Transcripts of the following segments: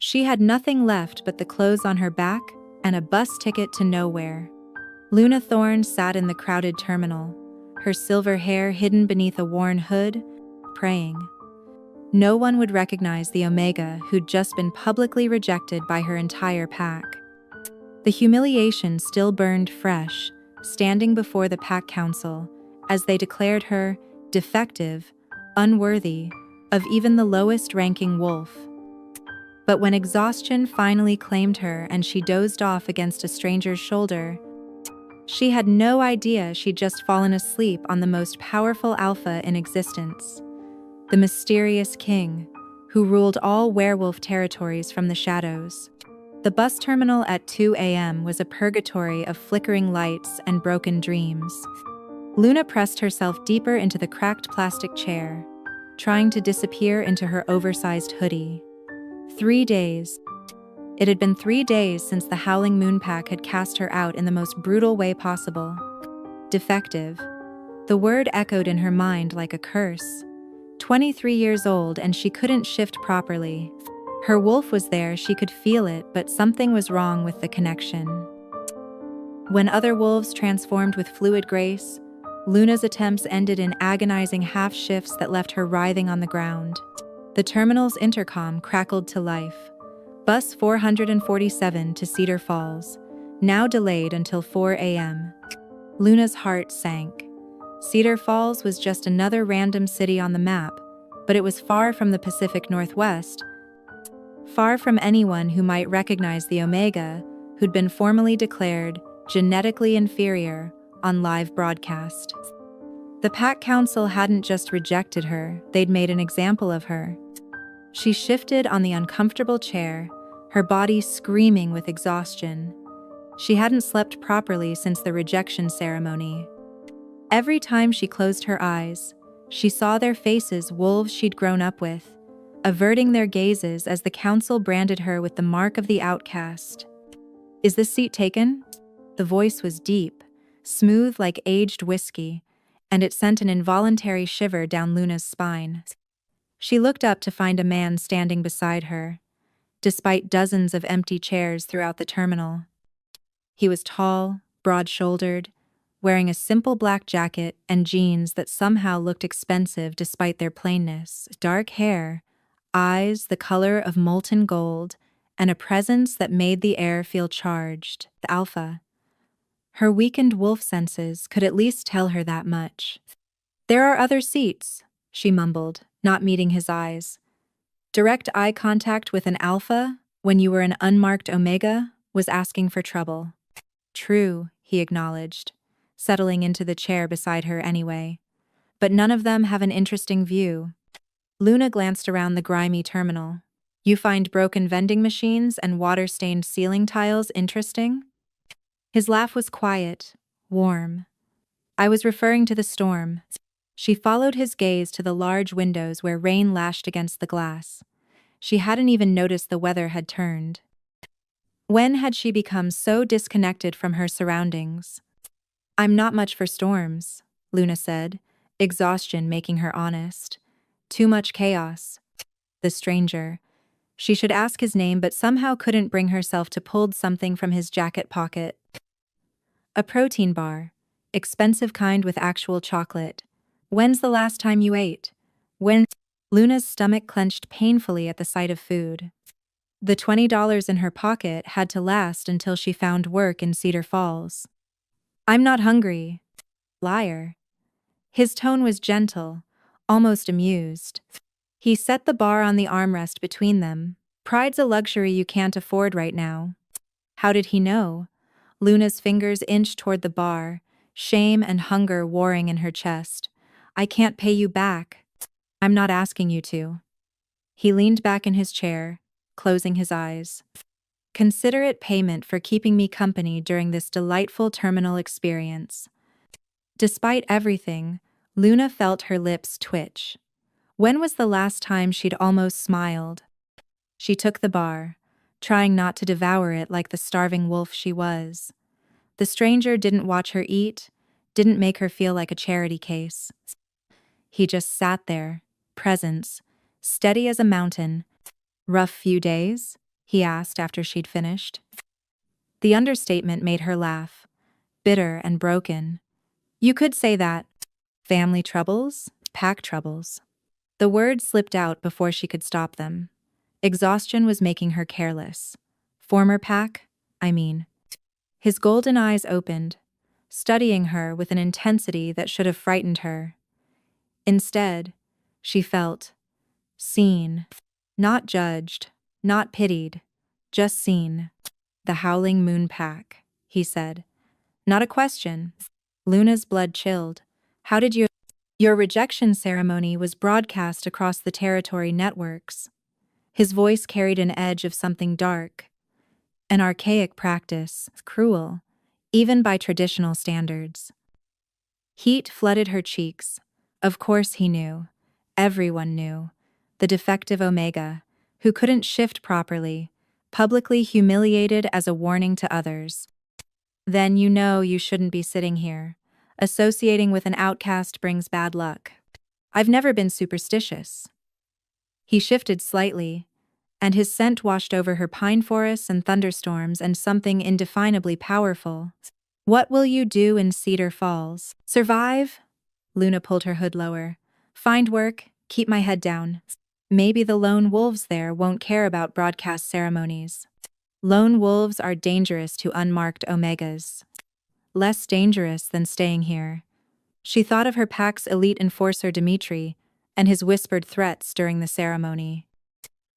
She had nothing left but the clothes on her back and a bus ticket to nowhere. Luna Thorne sat in the crowded terminal, her silver hair hidden beneath a worn hood, praying. No one would recognize the Omega who'd just been publicly rejected by her entire pack. The humiliation still burned fresh, standing before the pack council, as they declared her defective, unworthy of even the lowest-ranking wolf. But when exhaustion finally claimed her and she dozed off against a stranger's shoulder, she had no idea she'd just fallen asleep on the most powerful alpha in existence, the mysterious king, who ruled all werewolf territories from the shadows. The bus terminal at 2 a.m. was a purgatory of flickering lights and broken dreams. Luna pressed herself deeper into the cracked plastic chair, trying to disappear into her oversized hoodie. 3 days. It had been 3 days since the Howling Moonpack had cast her out in the most brutal way possible. Defective. The word echoed in her mind like a curse. 23 years old and she couldn't shift properly. Her wolf was there, she could feel it, but something was wrong with the connection. When other wolves transformed with fluid grace, Luna's attempts ended in agonizing half-shifts that left her writhing on the ground. The terminal's intercom crackled to life. Bus 447 to Cedar Falls, now delayed until 4 a.m. Luna's heart sank. Cedar Falls was just another random city on the map, but it was far from the Pacific Northwest, far from anyone who might recognize the Omega, who'd been formally declared genetically inferior on live broadcast. The Pack Council hadn't just rejected her, they'd made an example of her. She shifted on the uncomfortable chair, her body screaming with exhaustion. She hadn't slept properly since the rejection ceremony. Every time she closed her eyes, she saw their faces wolves she'd grown up with, averting their gazes as the council branded her with the mark of the outcast. "Is this seat taken?" The voice was deep, smooth like aged whiskey, and it sent an involuntary shiver down Luna's spine. She looked up to find a man standing beside her, despite dozens of empty chairs throughout the terminal. He was tall, broad-shouldered, wearing a simple black jacket and jeans that somehow looked expensive despite their plainness, dark hair, eyes the color of molten gold, and a presence that made the air feel charged. The alpha. Her weakened wolf senses could at least tell her that much. "There are other seats," she mumbled, not meeting his eyes. Direct eye contact with an alpha, when you were an unmarked Omega, was asking for trouble. "True," he acknowledged, settling into the chair beside her anyway. "But none of them have an interesting view." Luna glanced around the grimy terminal. "You find broken vending machines and water-stained ceiling tiles interesting?" His laugh was quiet, warm. "I was referring to the storm." She followed his gaze to the large windows where rain lashed against the glass. She hadn't even noticed the weather had turned. When had she become so disconnected from her surroundings? "I'm not much for storms," Luna said, exhaustion making her honest. "Too much chaos." The stranger. She should ask his name but somehow couldn't bring herself to pull something from his jacket pocket. "A protein bar. Expensive kind with actual chocolate. When's the last time you ate?" "When?" Luna's stomach clenched painfully at the sight of food. The $20 in her pocket had to last until she found work in Cedar Falls. "I'm not hungry." "Liar." His tone was gentle, almost amused. He set the bar on the armrest between them. "Pride's a luxury you can't afford right now." How did he know? Luna's fingers inched toward the bar, shame and hunger warring in her chest. "I can't pay you back." "I'm not asking you to." He leaned back in his chair, closing his eyes. "Consider it payment for keeping me company during this delightful terminal experience." Despite everything, Luna felt her lips twitch. When was the last time she'd almost smiled? She took the bar, trying not to devour it like the starving wolf she was. The stranger didn't watch her eat, didn't make her feel like a charity case. He just sat there, presence, steady as a mountain. "Rough few days?" he asked after she'd finished. The understatement made her laugh, bitter and broken. You could say that. Family troubles? Pack troubles. The words slipped out before she could stop them. Exhaustion was making her careless. Former pack? I mean. His golden eyes opened, studying her with an intensity that should have frightened her. Instead, she felt seen, not judged, not pitied, just seen. The Howling Moon Pack, he said. Not a question. Luna's blood chilled. How did Your rejection ceremony was broadcast across the territory networks. His voice carried an edge of something dark. An archaic practice, cruel, even by traditional standards. Heat flooded her cheeks. Of course he knew. Everyone knew. The defective Omega, who couldn't shift properly, publicly humiliated as a warning to others. Then you know you shouldn't be sitting here. Associating with an outcast brings bad luck. I've never been superstitious. He shifted slightly, and his scent washed over her pine forests and thunderstorms and something indefinably powerful. What will you do in Cedar Falls? Survive? Luna pulled her hood lower. Find work, keep my head down. Maybe the lone wolves there won't care about broadcast ceremonies. Lone wolves are dangerous to unmarked Omegas. Less dangerous than staying here. She thought of her pack's elite enforcer Dimitri and his whispered threats during the ceremony.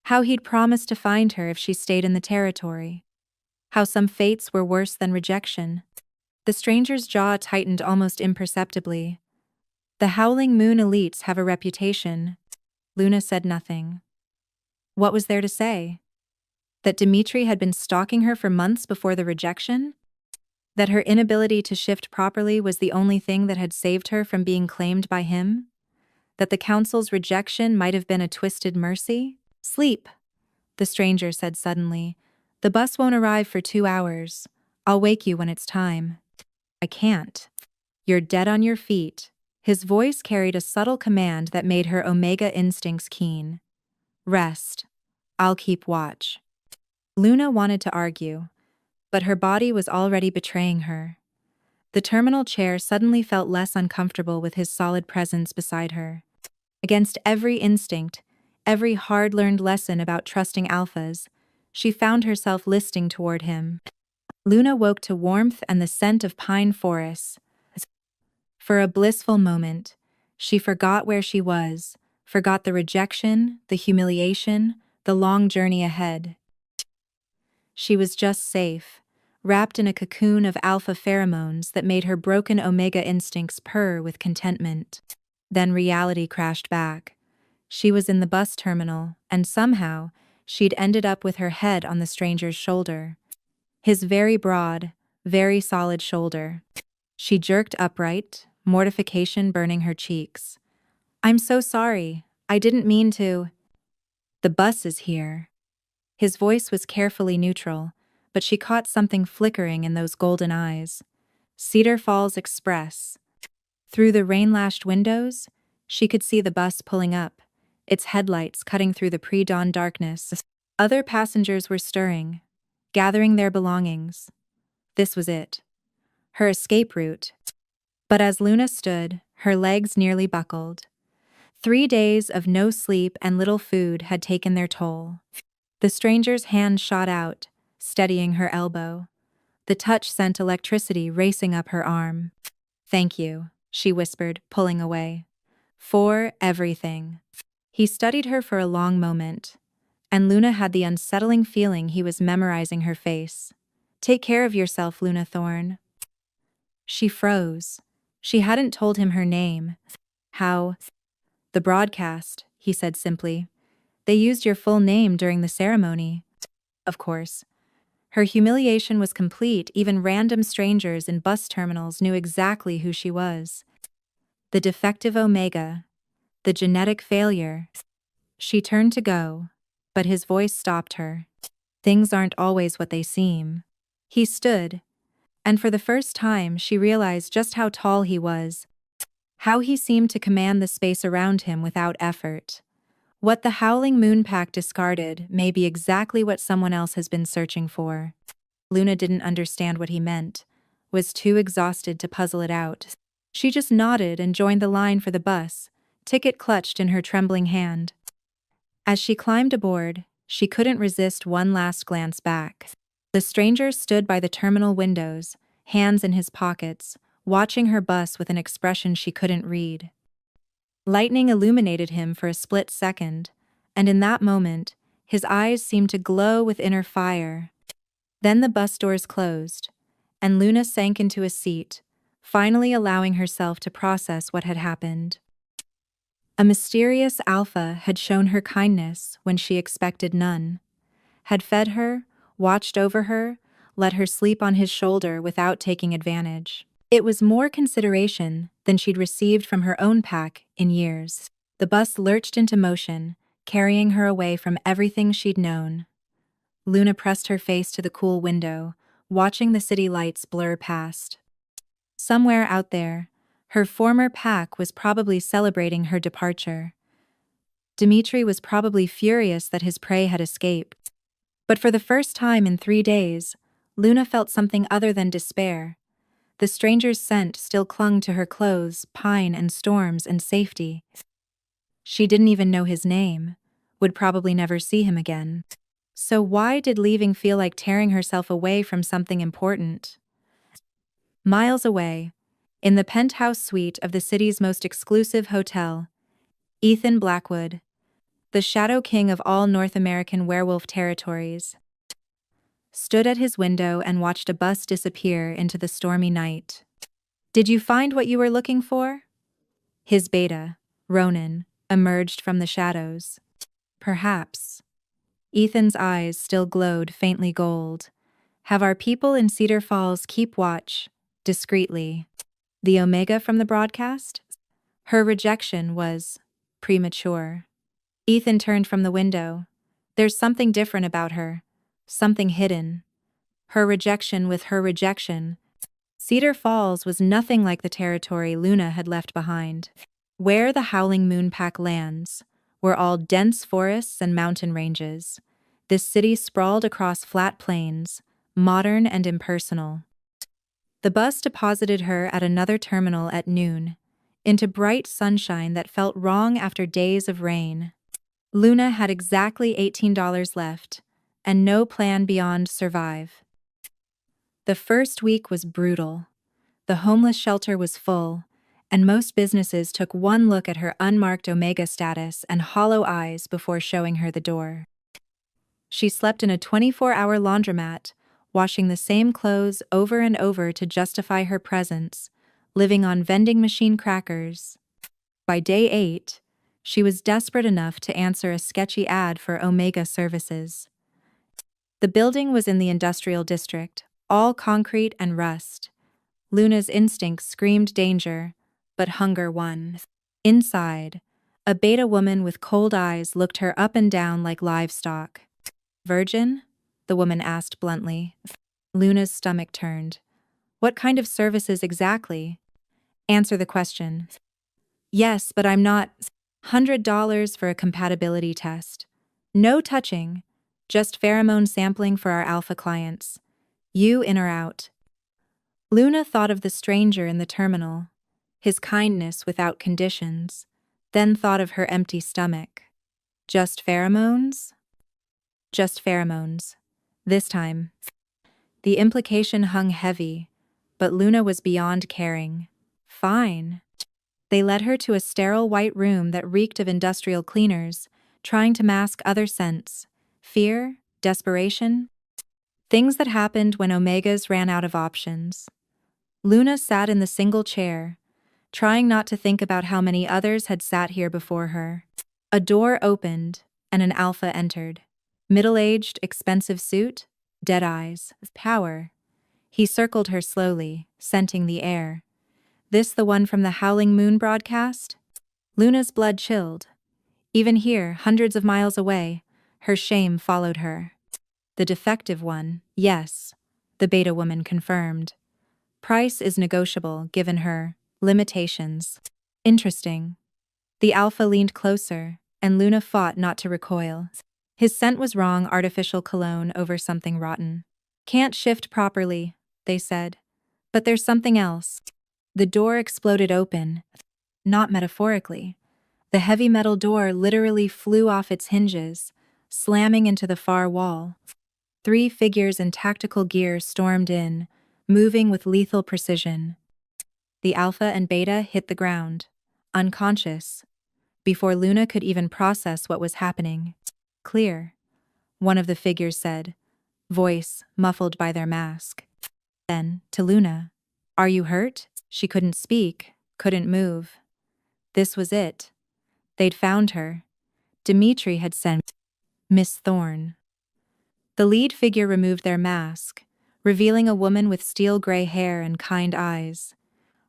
How he'd promised to find her if she stayed in the territory. How some fates were worse than rejection. The stranger's jaw tightened almost imperceptibly. The Howling Moon elites have a reputation. Luna said nothing. What was there to say? That Dimitri had been stalking her for months before the rejection? That her inability to shift properly was the only thing that had saved her from being claimed by him? That the council's rejection might have been a twisted mercy? Sleep, the stranger said suddenly. The bus won't arrive for 2 hours. I'll wake you when it's time. I can't. You're dead on your feet. His voice carried a subtle command that made her Omega instincts keen. Rest. I'll keep watch. Luna wanted to argue, but her body was already betraying her. The terminal chair suddenly felt less uncomfortable with his solid presence beside her. Against every instinct, every hard-learned lesson about trusting alphas, she found herself listing toward him. Luna woke to warmth and the scent of pine forests. For a blissful moment, she forgot where she was, forgot the rejection, the humiliation, the long journey ahead. She was just safe, wrapped in a cocoon of alpha pheromones that made her broken Omega instincts purr with contentment. Then reality crashed back. She was in the bus terminal, and somehow, she'd ended up with her head on the stranger's shoulder. His very broad, very solid shoulder. She jerked upright, mortification burning her cheeks. I'm so sorry. I didn't mean to. The bus is here. His voice was carefully neutral, but she caught something flickering in those golden eyes. Cedar Falls Express. Through the rain-lashed windows, she could see the bus pulling up, its headlights cutting through the pre-dawn darkness. Other passengers were stirring, gathering their belongings. This was it. Her escape route. But as Luna stood, her legs nearly buckled. 3 days of no sleep and little food had taken their toll. The stranger's hand shot out, steadying her elbow. The touch sent electricity racing up her arm. Thank you, she whispered, pulling away. For everything. He studied her for a long moment, and Luna had the unsettling feeling he was memorizing her face. Take care of yourself, Luna Thorne. She froze. She hadn't told him her name. How? The broadcast, he said simply. They used your full name during the ceremony. Of course. Her humiliation was complete. Even random strangers in bus terminals knew exactly who she was. The defective Omega. The genetic failure. She turned to go, but his voice stopped her. Things aren't always what they seem. He stood, and for the first time she realized just how tall he was, how he seemed to command the space around him without effort. What the Howling Moon Pack discarded may be exactly what someone else has been searching for. Luna didn't understand what he meant, was too exhausted to puzzle it out. She just nodded and joined the line for the bus, ticket clutched in her trembling hand. As she climbed aboard, she couldn't resist one last glance back. The stranger stood by the terminal windows, hands in his pockets, watching her bus with an expression she couldn't read. Lightning illuminated him for a split second, and in that moment, his eyes seemed to glow with inner fire. Then the bus doors closed, and Luna sank into a seat, finally allowing herself to process what had happened. A mysterious alpha had shown her kindness when she expected none, had fed her, watched over her, let her sleep on his shoulder without taking advantage. It was more consideration than she'd received from her own pack in years. The bus lurched into motion, carrying her away from everything she'd known. Luna pressed her face to the cool window, watching the city lights blur past. Somewhere out there, her former pack was probably celebrating her departure. Dmitri was probably furious that his prey had escaped. But for the first time in 3 days, Luna felt something other than despair. The stranger's scent still clung to her clothes, pine and storms and safety. She didn't even know his name, would probably never see him again. So why did leaving feel like tearing herself away from something important? Miles away, in the penthouse suite of the city's most exclusive hotel, Ethan Blackwood, the Shadow King of all North American werewolf territories, stood at his window and watched a bus disappear into the stormy night. Did you find what you were looking for? His beta, Ronan, emerged from the shadows. Perhaps. Ethan's eyes still glowed faintly gold. Have our people in Cedar Falls keep watch, discreetly. The Omega from the broadcast? Her rejection was premature. Ethan turned from the window. There's something different about her. Something hidden. Her rejection with her rejection. Cedar Falls was nothing like the territory Luna had left behind. Where the Howling Moon Pack lands were all dense forests and mountain ranges. This city sprawled across flat plains, modern and impersonal. The bus deposited her at another terminal at noon, into bright sunshine that felt wrong after days of rain. Luna had exactly $18 left, and no plan beyond survive. The first week was brutal. The homeless shelter was full, and most businesses took one look at her unmarked Omega status and hollow eyes before showing her the door. She slept in a 24-hour laundromat, washing the same clothes over and over to justify her presence, living on vending machine crackers. By day 8, she was desperate enough to answer a sketchy ad for Omega services. The building was in the industrial district, all concrete and rust. Luna's instincts screamed danger, but hunger won. Inside, a beta woman with cold eyes looked her up and down like livestock. Virgin? The woman asked bluntly. Luna's stomach turned. What kind of services exactly? Answer the question. Yes, but I'm not. $100 for a compatibility test. No touching, just pheromone sampling for our alpha clients. You in or out. Luna thought of the stranger in the terminal, his kindness without conditions, then thought of her empty stomach. Just pheromones? Just pheromones. This time. The implication hung heavy, but Luna was beyond caring. Fine. They led her to a sterile white room that reeked of industrial cleaners, trying to mask other scents. Fear, desperation. Things that happened when Omegas ran out of options. Luna sat in the single chair, trying not to think about how many others had sat here before her. A door opened, and an alpha entered. Middle-aged, expensive suit, dead eyes, power. He circled her slowly, scenting the air. This the one from the Howling Moon broadcast? Luna's blood chilled. Even here, hundreds of miles away, her shame followed her. The defective one, yes, the beta woman confirmed. Price is negotiable, given her limitations. Interesting. The alpha leaned closer, and Luna fought not to recoil. His scent was wrong, artificial cologne over something rotten. Can't shift properly, they said. But there's something else. The door exploded open, not metaphorically. The heavy metal door literally flew off its hinges, slamming into the far wall. 3 figures in tactical gear stormed in, moving with lethal precision. The Alpha and Beta hit the ground, unconscious, before Luna could even process what was happening. Clear, one of the figures said, voice muffled by their mask. Then, to Luna, are you hurt? She couldn't speak, couldn't move. This was it. They'd found her. Dimitri had sent Miss Thorne. The lead figure removed their mask, revealing a woman with steel-gray hair and kind eyes.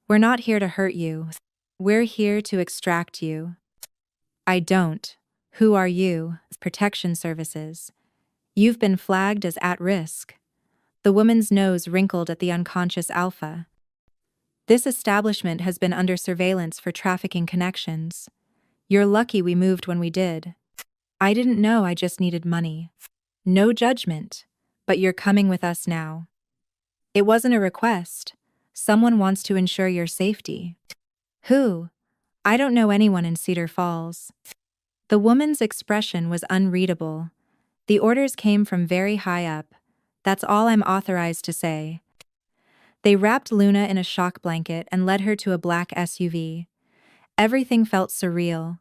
We're not here to hurt you. We're here to extract you. I don't. Who are you? Protection Services. You've been flagged as at risk. The woman's nose wrinkled at the unconscious Alpha. This establishment has been under surveillance for trafficking connections. You're lucky we moved when we did. I didn't know, I just needed money. No judgment, but you're coming with us now. It wasn't a request. Someone wants to ensure your safety. Who? I don't know anyone in Cedar Falls. The woman's expression was unreadable. The orders came from very high up. That's all I'm authorized to say. They wrapped Luna in a shock blanket and led her to a black SUV. Everything felt surreal,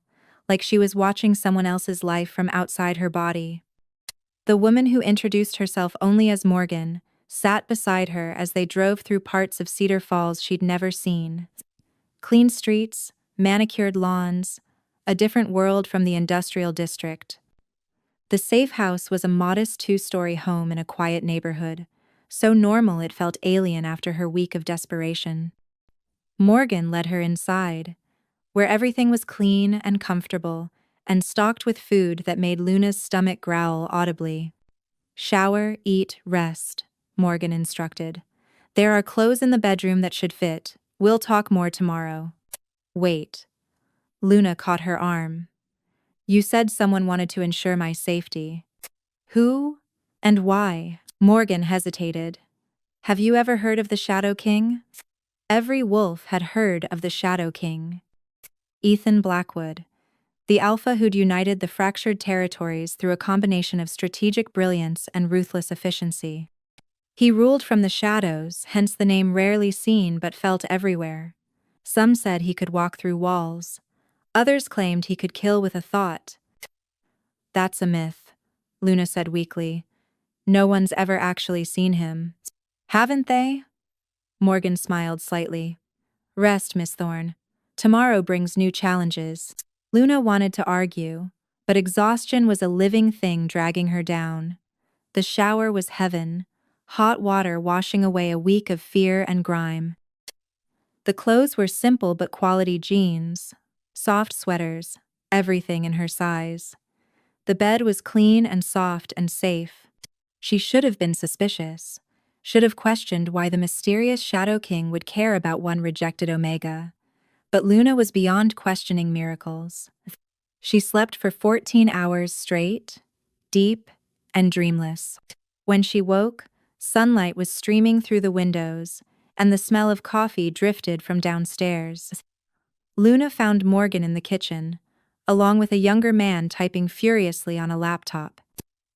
like she was watching someone else's life from outside her body. The woman who introduced herself only as Morgan sat beside her as they drove through parts of Cedar Falls she'd never seen. Clean streets, manicured lawns, a different world from the industrial district. The safe house was a modest 2-story home in a quiet neighborhood, so normal it felt alien after her week of desperation. Morgan led her inside, where everything was clean and comfortable, and stocked with food that made Luna's stomach growl audibly. Shower, eat, rest, Morgan instructed. There are clothes in the bedroom that should fit. We'll talk more tomorrow. Wait. Luna caught her arm. You said someone wanted to ensure my safety. Who? And why? Morgan hesitated. Have you ever heard of the Shadow King? Every wolf had heard of the Shadow King. Ethan Blackwood, the Alpha who'd united the fractured territories through a combination of strategic brilliance and ruthless efficiency. He ruled from the shadows, hence the name rarely seen but felt everywhere. Some said he could walk through walls. Others claimed he could kill with a thought. That's a myth, Luna said weakly. No one's ever actually seen him. Haven't they? Morgan smiled slightly. Rest, Miss Thorne. Tomorrow brings new challenges. Luna wanted to argue, but exhaustion was a living thing dragging her down. The shower was heaven, hot water washing away a week of fear and grime. The clothes were simple but quality jeans, soft sweaters, everything in her size. The bed was clean and soft and safe. She should have been suspicious, should have questioned why the mysterious Shadow King would care about one rejected Omega. But Luna was beyond questioning miracles. She slept for 14 hours straight, deep, and dreamless. When she woke, sunlight was streaming through the windows, and the smell of coffee drifted from downstairs. Luna found Morgan in the kitchen, along with a younger man typing furiously on a laptop.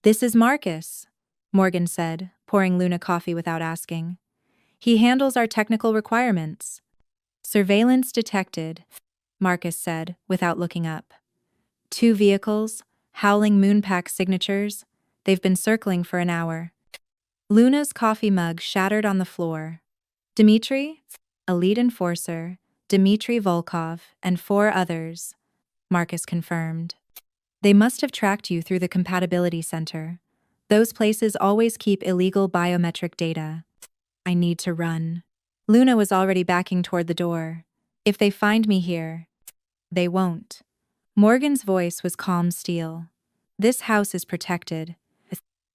This is Marcus, Morgan said, pouring Luna coffee without asking. He handles our technical requirements. Surveillance detected, Marcus said, without looking up. 2 vehicles, howling Moonpack signatures. They've been circling for an hour. Luna's coffee mug shattered on the floor. Dimitri, a lead enforcer, Dmitry Volkov, and 4 others, Marcus confirmed. They must have tracked you through the compatibility center. Those places always keep illegal biometric data. I need to run. Luna was already backing toward the door. If they find me here, they won't. Morgan's voice was calm steel. This house is protected.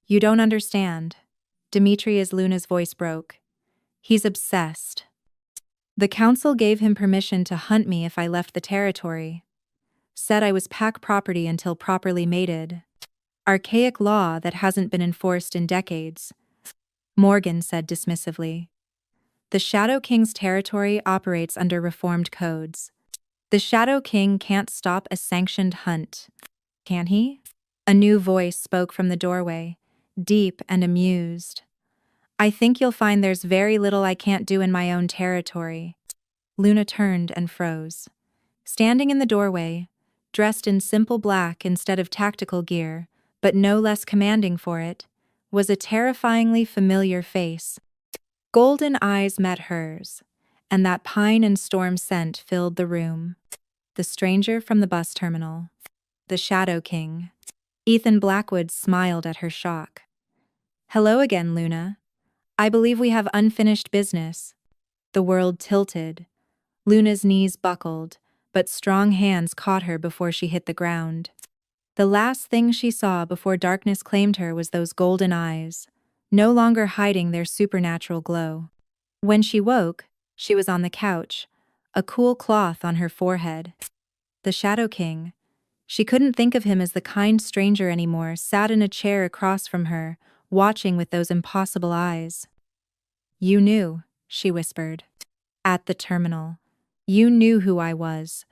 You don't understand. Luna's voice broke. He's obsessed. The council gave him permission to hunt me if I left the territory. Said I was pack property until properly mated. Archaic law that hasn't been enforced in decades, Morgan said dismissively. The Shadow King's territory operates under reformed codes. The Shadow King can't stop a sanctioned hunt. Can he? A new voice spoke from the doorway, deep and amused. I think you'll find there's very little I can't do in my own territory. Luna turned and froze. Standing in the doorway, dressed in simple black instead of tactical gear, but no less commanding for it, was a terrifyingly familiar face. Golden eyes met hers, and that pine and storm scent filled the room. The stranger from the bus terminal. The Shadow King. Ethan Blackwood smiled at her shock. Hello again, Luna. I believe we have unfinished business. The world tilted. Luna's knees buckled, but strong hands caught her before she hit the ground. The last thing she saw before darkness claimed her was those golden eyes, no longer hiding their supernatural glow. When she woke, she was on the couch, a cool cloth on her forehead. The Shadow King, she couldn't think of him as the kind stranger anymore, sat in a chair across from her, watching with those impossible eyes. You knew, she whispered. At the terminal. You knew who I was.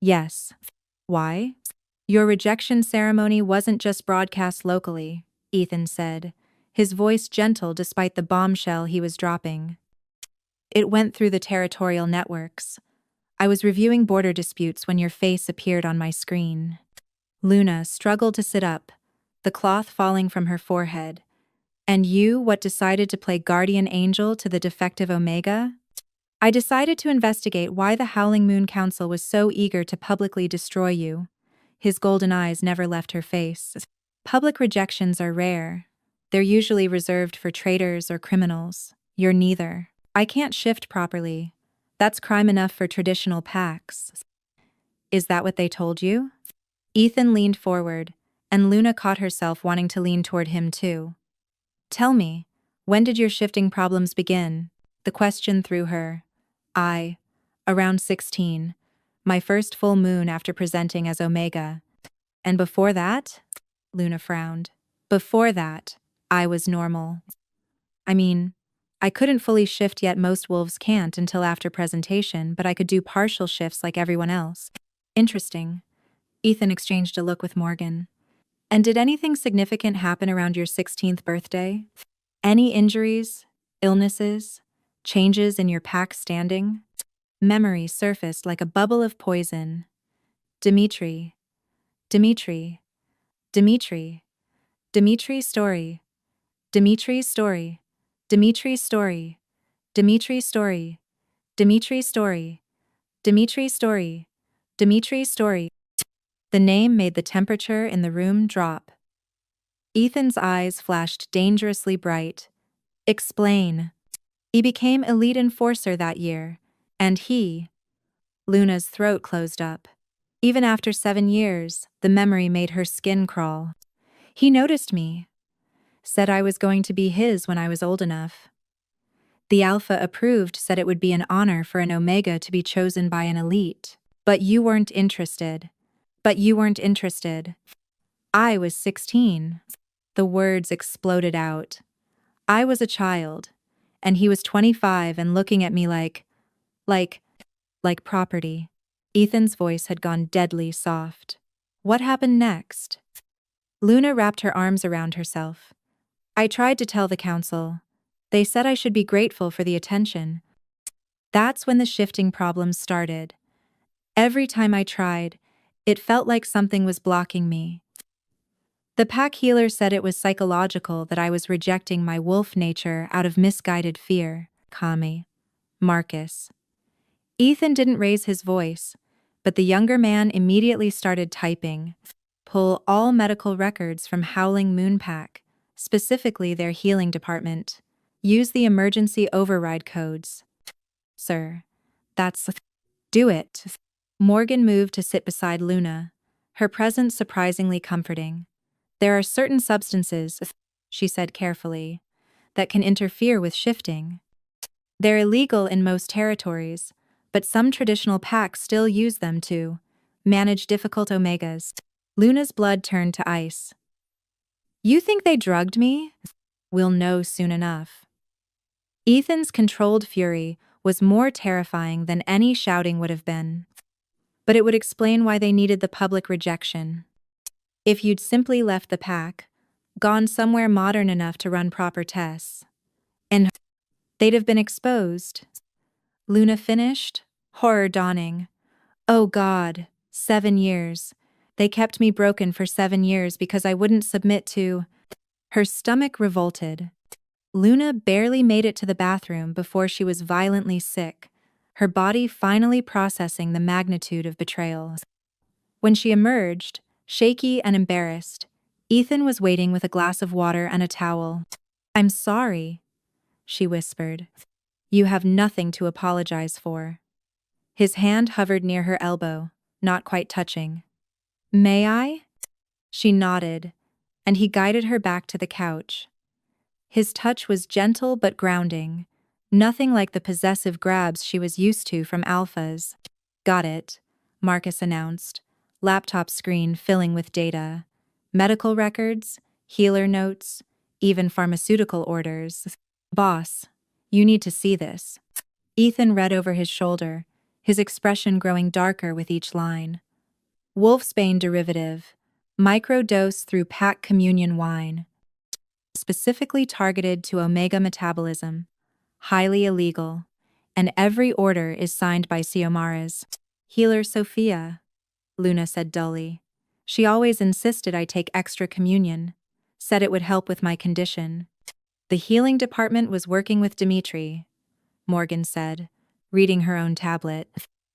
Yes. Why? Your rejection ceremony wasn't just broadcast locally, Ethan said, his voice gentle despite the bombshell he was dropping. It went through the territorial networks. I was reviewing border disputes when your face appeared on my screen. Luna struggled to sit up, the cloth falling from her forehead. And you, what decided to play guardian angel to the defective Omega? I decided to investigate why the Howling Moon Council was so eager to publicly destroy you. His golden eyes never left her face. Public rejections are rare. They're usually reserved for traitors or criminals. You're neither. I can't shift properly. That's crime enough for traditional packs. Is that what they told you? Ethan leaned forward, and Luna caught herself wanting to lean toward him too. Tell me, when did your shifting problems begin? The question threw her. Around 16. My first full moon after presenting as Omega. And before that? Luna frowned. Before that, I was normal. I mean, I couldn't fully shift yet, most wolves can't until after presentation, but I could do partial shifts like everyone else. Interesting. Ethan exchanged a look with Morgan. And did anything significant happen around your 16th birthday? Any injuries, illnesses, changes in your pack standing? Memory surfaced like a bubble of poison. Dimitri. Dimitri's story. Dimitri's story. Dimitri's story. Dimitri's story. Dimitri's story. Dimitri's story. Dimitri's story. The name made the temperature in the room drop. Ethan's eyes flashed dangerously bright. Explain. He became elite enforcer that year, and Luna's throat closed up. Even after 7 years, the memory made her skin crawl. He noticed me. Said I was going to be his when I was old enough. The Alpha approved, said it would be an honor for an Omega to be chosen by an elite. But you weren't interested. I was 16. The words exploded out. I was a child, and he was 25 and looking at me like property. Ethan's voice had gone deadly soft. What happened next? Luna wrapped her arms around herself. I tried to tell the council. They said I should be grateful for the attention. That's when the shifting problems started. Every time I tried, it felt like something was blocking me. The pack healer said it was psychological, that I was rejecting my wolf nature out of misguided fear. Kami. Marcus. Ethan didn't raise his voice, but the younger man immediately started typing. Pull all medical records from Howling Moon Pack, specifically their healing department. Use the emergency override codes. Sir, that's... Do it. Morgan moved to sit beside Luna, her presence surprisingly comforting. There are certain substances, she said carefully, that can interfere with shifting. They're illegal in most territories, but some traditional packs still use them to manage difficult omegas. Luna's blood turned to ice. You think they drugged me? We'll know soon enough. Ethan's controlled fury was more terrifying than any shouting would have been. But it would explain why they needed the public rejection. If you'd simply left the pack, gone somewhere modern enough to run proper tests, and they'd have been exposed. Luna finished, horror dawning. Oh God, 7 years. They kept me broken for 7 years because I wouldn't submit to. Her stomach revolted. Luna barely made it to the bathroom before she was violently sick, her body finally processing the magnitude of betrayal. When she emerged, shaky and embarrassed, Ethan was waiting with a glass of water and a towel. I'm sorry, she whispered. You have nothing to apologize for. His hand hovered near her elbow, not quite touching. May I? She nodded, and he guided her back to the couch. His touch was gentle but grounding, nothing like the possessive grabs she was used to from alphas. Got it, Marcus announced, laptop screen filling with data. Medical records, healer notes, even pharmaceutical orders. Boss, you need to see this. Ethan read over his shoulder, his expression growing darker with each line. Wolfsbane derivative, microdose through pack communion wine. Specifically targeted to omega metabolism, highly illegal, and every order is signed by Xiomara's. Healer Sophia, Luna said dully. She always insisted I take extra communion, said it would help with my condition. The healing department was working with Dimitri, Morgan said, reading her own tablet.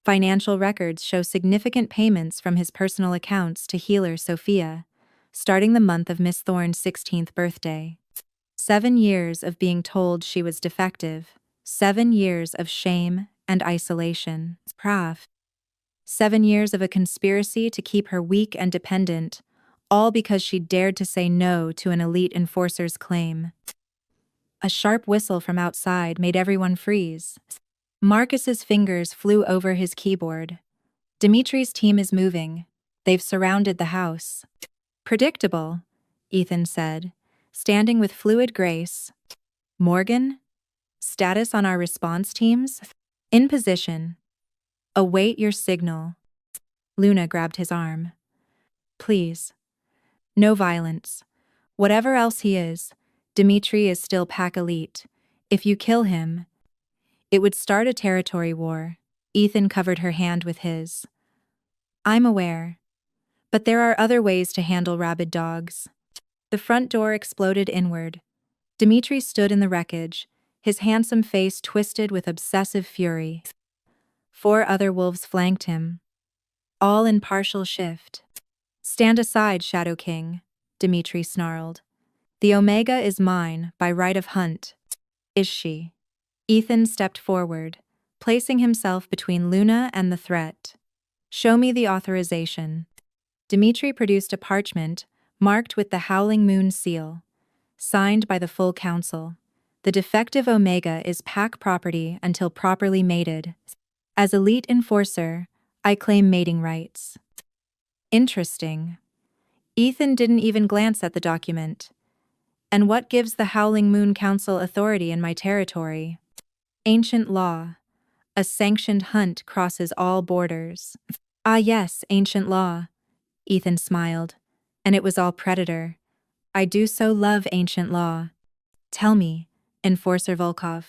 Financial records show significant payments from his personal accounts to healer Sophia, starting the month of Miss Thorne's 16th birthday. 7 years of being told she was defective, 7 years of shame and isolation. Prof. 7 years of a conspiracy to keep her weak and dependent, all because she dared to say no to an elite enforcer's claim. A sharp whistle from outside made everyone freeze. Marcus's fingers flew over his keyboard. Dimitri's team is moving. They've surrounded the house. Predictable, Ethan said, standing with fluid grace. Morgan? Status on our response teams? In position. Await your signal. Luna grabbed his arm. Please. No violence. Whatever else he is, Dimitri is still pack elite. If you kill him, it would start a territory war. Ethan covered her hand with his. I'm aware. But there are other ways to handle rabid dogs. The front door exploded inward. Dimitri stood in the wreckage, his handsome face twisted with obsessive fury. 4 other wolves flanked him, all in partial shift. Stand aside, Shadow King, Dimitri snarled. The Omega is mine by right of hunt. Is she? Ethan stepped forward, placing himself between Luna and the threat. Show me the authorization. Dimitri produced a parchment marked with the Howling Moon seal, signed by the full council. The defective Omega is pack property until properly mated. As elite enforcer, I claim mating rights. Interesting. Ethan didn't even glance at the document. And what gives the Howling Moon Council authority in my territory? Ancient law. A sanctioned hunt crosses all borders. Ah yes, ancient law. Ethan smiled. And it was all predator. I do so love ancient law. Tell me, Enforcer Volkov,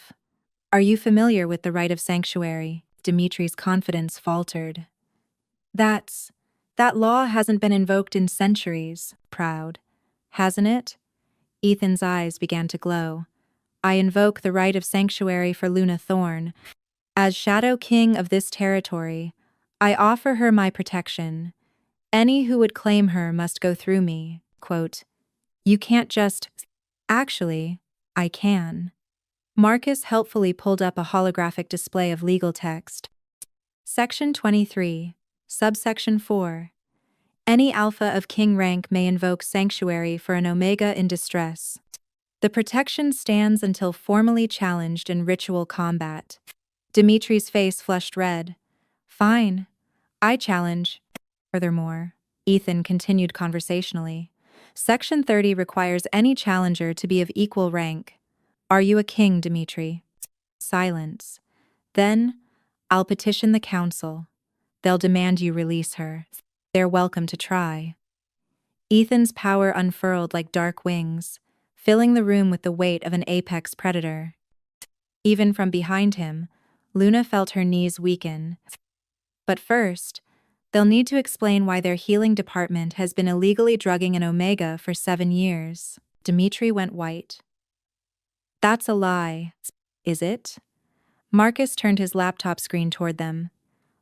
are you familiar with the right of sanctuary? Dimitri's confidence faltered. That law hasn't been invoked in centuries, proud. Hasn't it? Ethan's eyes began to glow. I invoke the right of sanctuary for Luna Thorne. As Shadow King of this territory, I offer her my protection. Any who would claim her must go through me. Quote, you can't just... Actually, I can. Marcus helpfully pulled up a holographic display of legal text. Section 23, subsection 4. Any alpha of king rank may invoke sanctuary for an omega in distress. The protection stands until formally challenged in ritual combat. Dimitri's face flushed red. Fine. I challenge. Furthermore, Ethan continued conversationally. Section 30 requires any challenger to be of equal rank. Are you a king, Dmitri? Silence. Then, I'll petition the council. They'll demand you release her. They're welcome to try. Ethan's power unfurled like dark wings, filling the room with the weight of an apex predator. Even from behind him, Luna felt her knees weaken. But first, they'll need to explain why their healing department has been illegally drugging an Omega for 7 years. Dmitri went white. That's a lie, is it? Marcus turned his laptop screen toward them.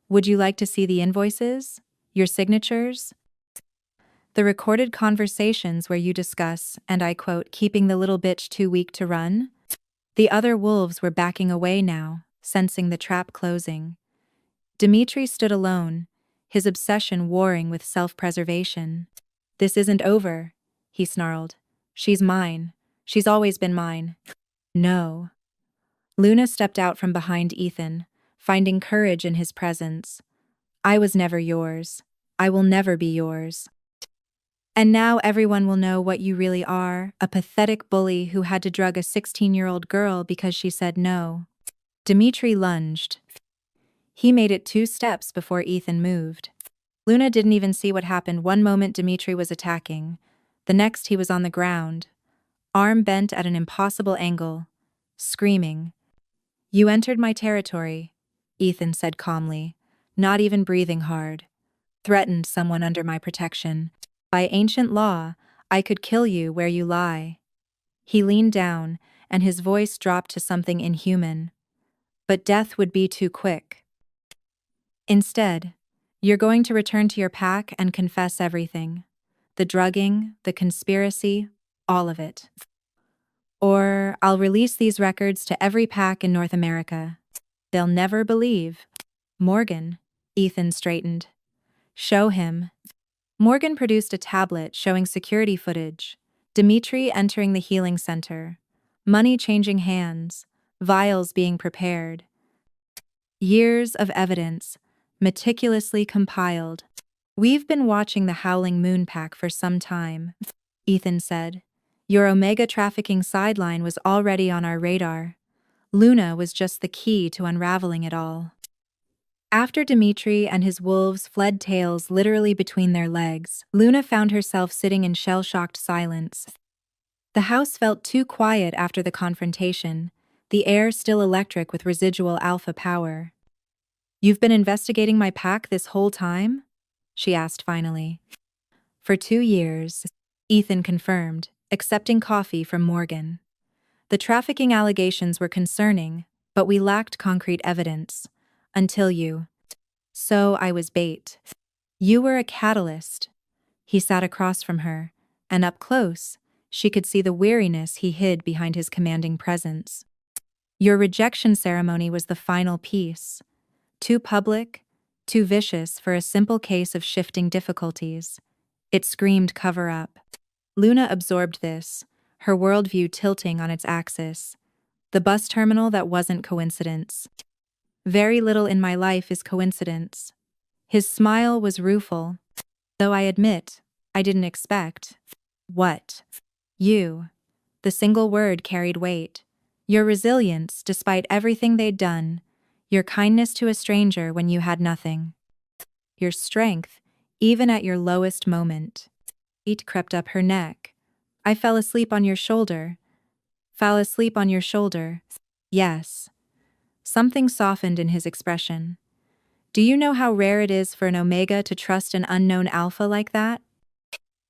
Would you like to see the invoices? Your signatures? The recorded conversations where you discuss, and I quote, keeping the little bitch too weak to run? The other wolves were backing away now, sensing the trap closing. Dmitri stood alone, his obsession warring with self-preservation. This isn't over, he snarled. She's mine. She's always been mine. No. Luna stepped out from behind Ethan, finding courage in his presence. I was never yours. I will never be yours. And now everyone will know what you really are, a pathetic bully who had to drug a 16-year-old girl because she said no. Dmitri lunged. He made it 2 steps before Ethan moved. Luna didn't even see what happened. One moment Dmitri was attacking. The next he was on the ground, arm bent at an impossible angle, screaming. You entered my territory, Ethan said calmly, not even breathing hard. Threatened someone under my protection. By ancient law, I could kill you where you lie. He leaned down, and his voice dropped to something inhuman. But death would be too quick. Instead, you're going to return to your pack and confess everything. The drugging, the conspiracy, all of it. Or I'll release these records to every pack in North America. They'll never believe. Morgan, Ethan straightened. Show him. Morgan produced a tablet showing security footage. Dmitri entering the healing center. Money changing hands. Vials being prepared. Years of evidence, meticulously compiled. We've been watching the Howling Moon Pack for some time, Ethan said. Your Omega trafficking sideline was already on our radar. Luna was just the key to unraveling it all. After Dmitri and his wolves fled tails literally between their legs, Luna found herself sitting in shell-shocked silence. The house felt too quiet after the confrontation, the air still electric with residual alpha power. You've been investigating my pack this whole time? She asked finally. For 2 years, Ethan confirmed, accepting coffee from Morgan. The trafficking allegations were concerning, but we lacked concrete evidence. Until you. So I was bait. You were a catalyst. He sat across from her, and up close, she could see the weariness he hid behind his commanding presence. Your rejection ceremony was the final piece. Too public, too vicious for a simple case of shifting difficulties. It screamed cover-up. Luna absorbed this, her worldview tilting on its axis. The bus terminal that wasn't coincidence. Very little in my life is coincidence. His smile was rueful, though I admit, I didn't expect. What? You. The single word carried weight. Your resilience, despite everything they'd done. Your kindness to a stranger when you had nothing. Your strength, even at your lowest moment. Heat crept up her neck. I fell asleep on your shoulder. Fell asleep on your shoulder. Yes. Something softened in his expression. Do you know how rare it is for an Omega to trust an unknown alpha like that?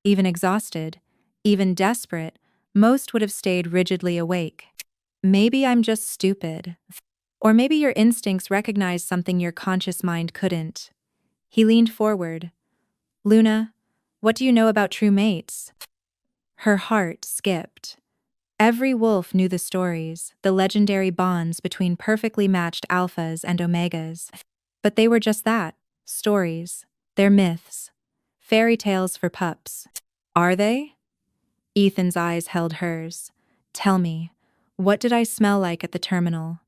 Even exhausted, even desperate, most would have stayed rigidly awake. Maybe I'm just stupid. Or maybe your instincts recognize something your conscious mind couldn't. He leaned forward. Luna, what do you know about true mates? Her heart skipped. Every wolf knew the stories, the legendary bonds between perfectly matched alphas and omegas. But they were just that, stories. They're myths. Fairy tales for pups. Are they? Ethan's eyes held hers. Tell me, what did I smell like at the terminal?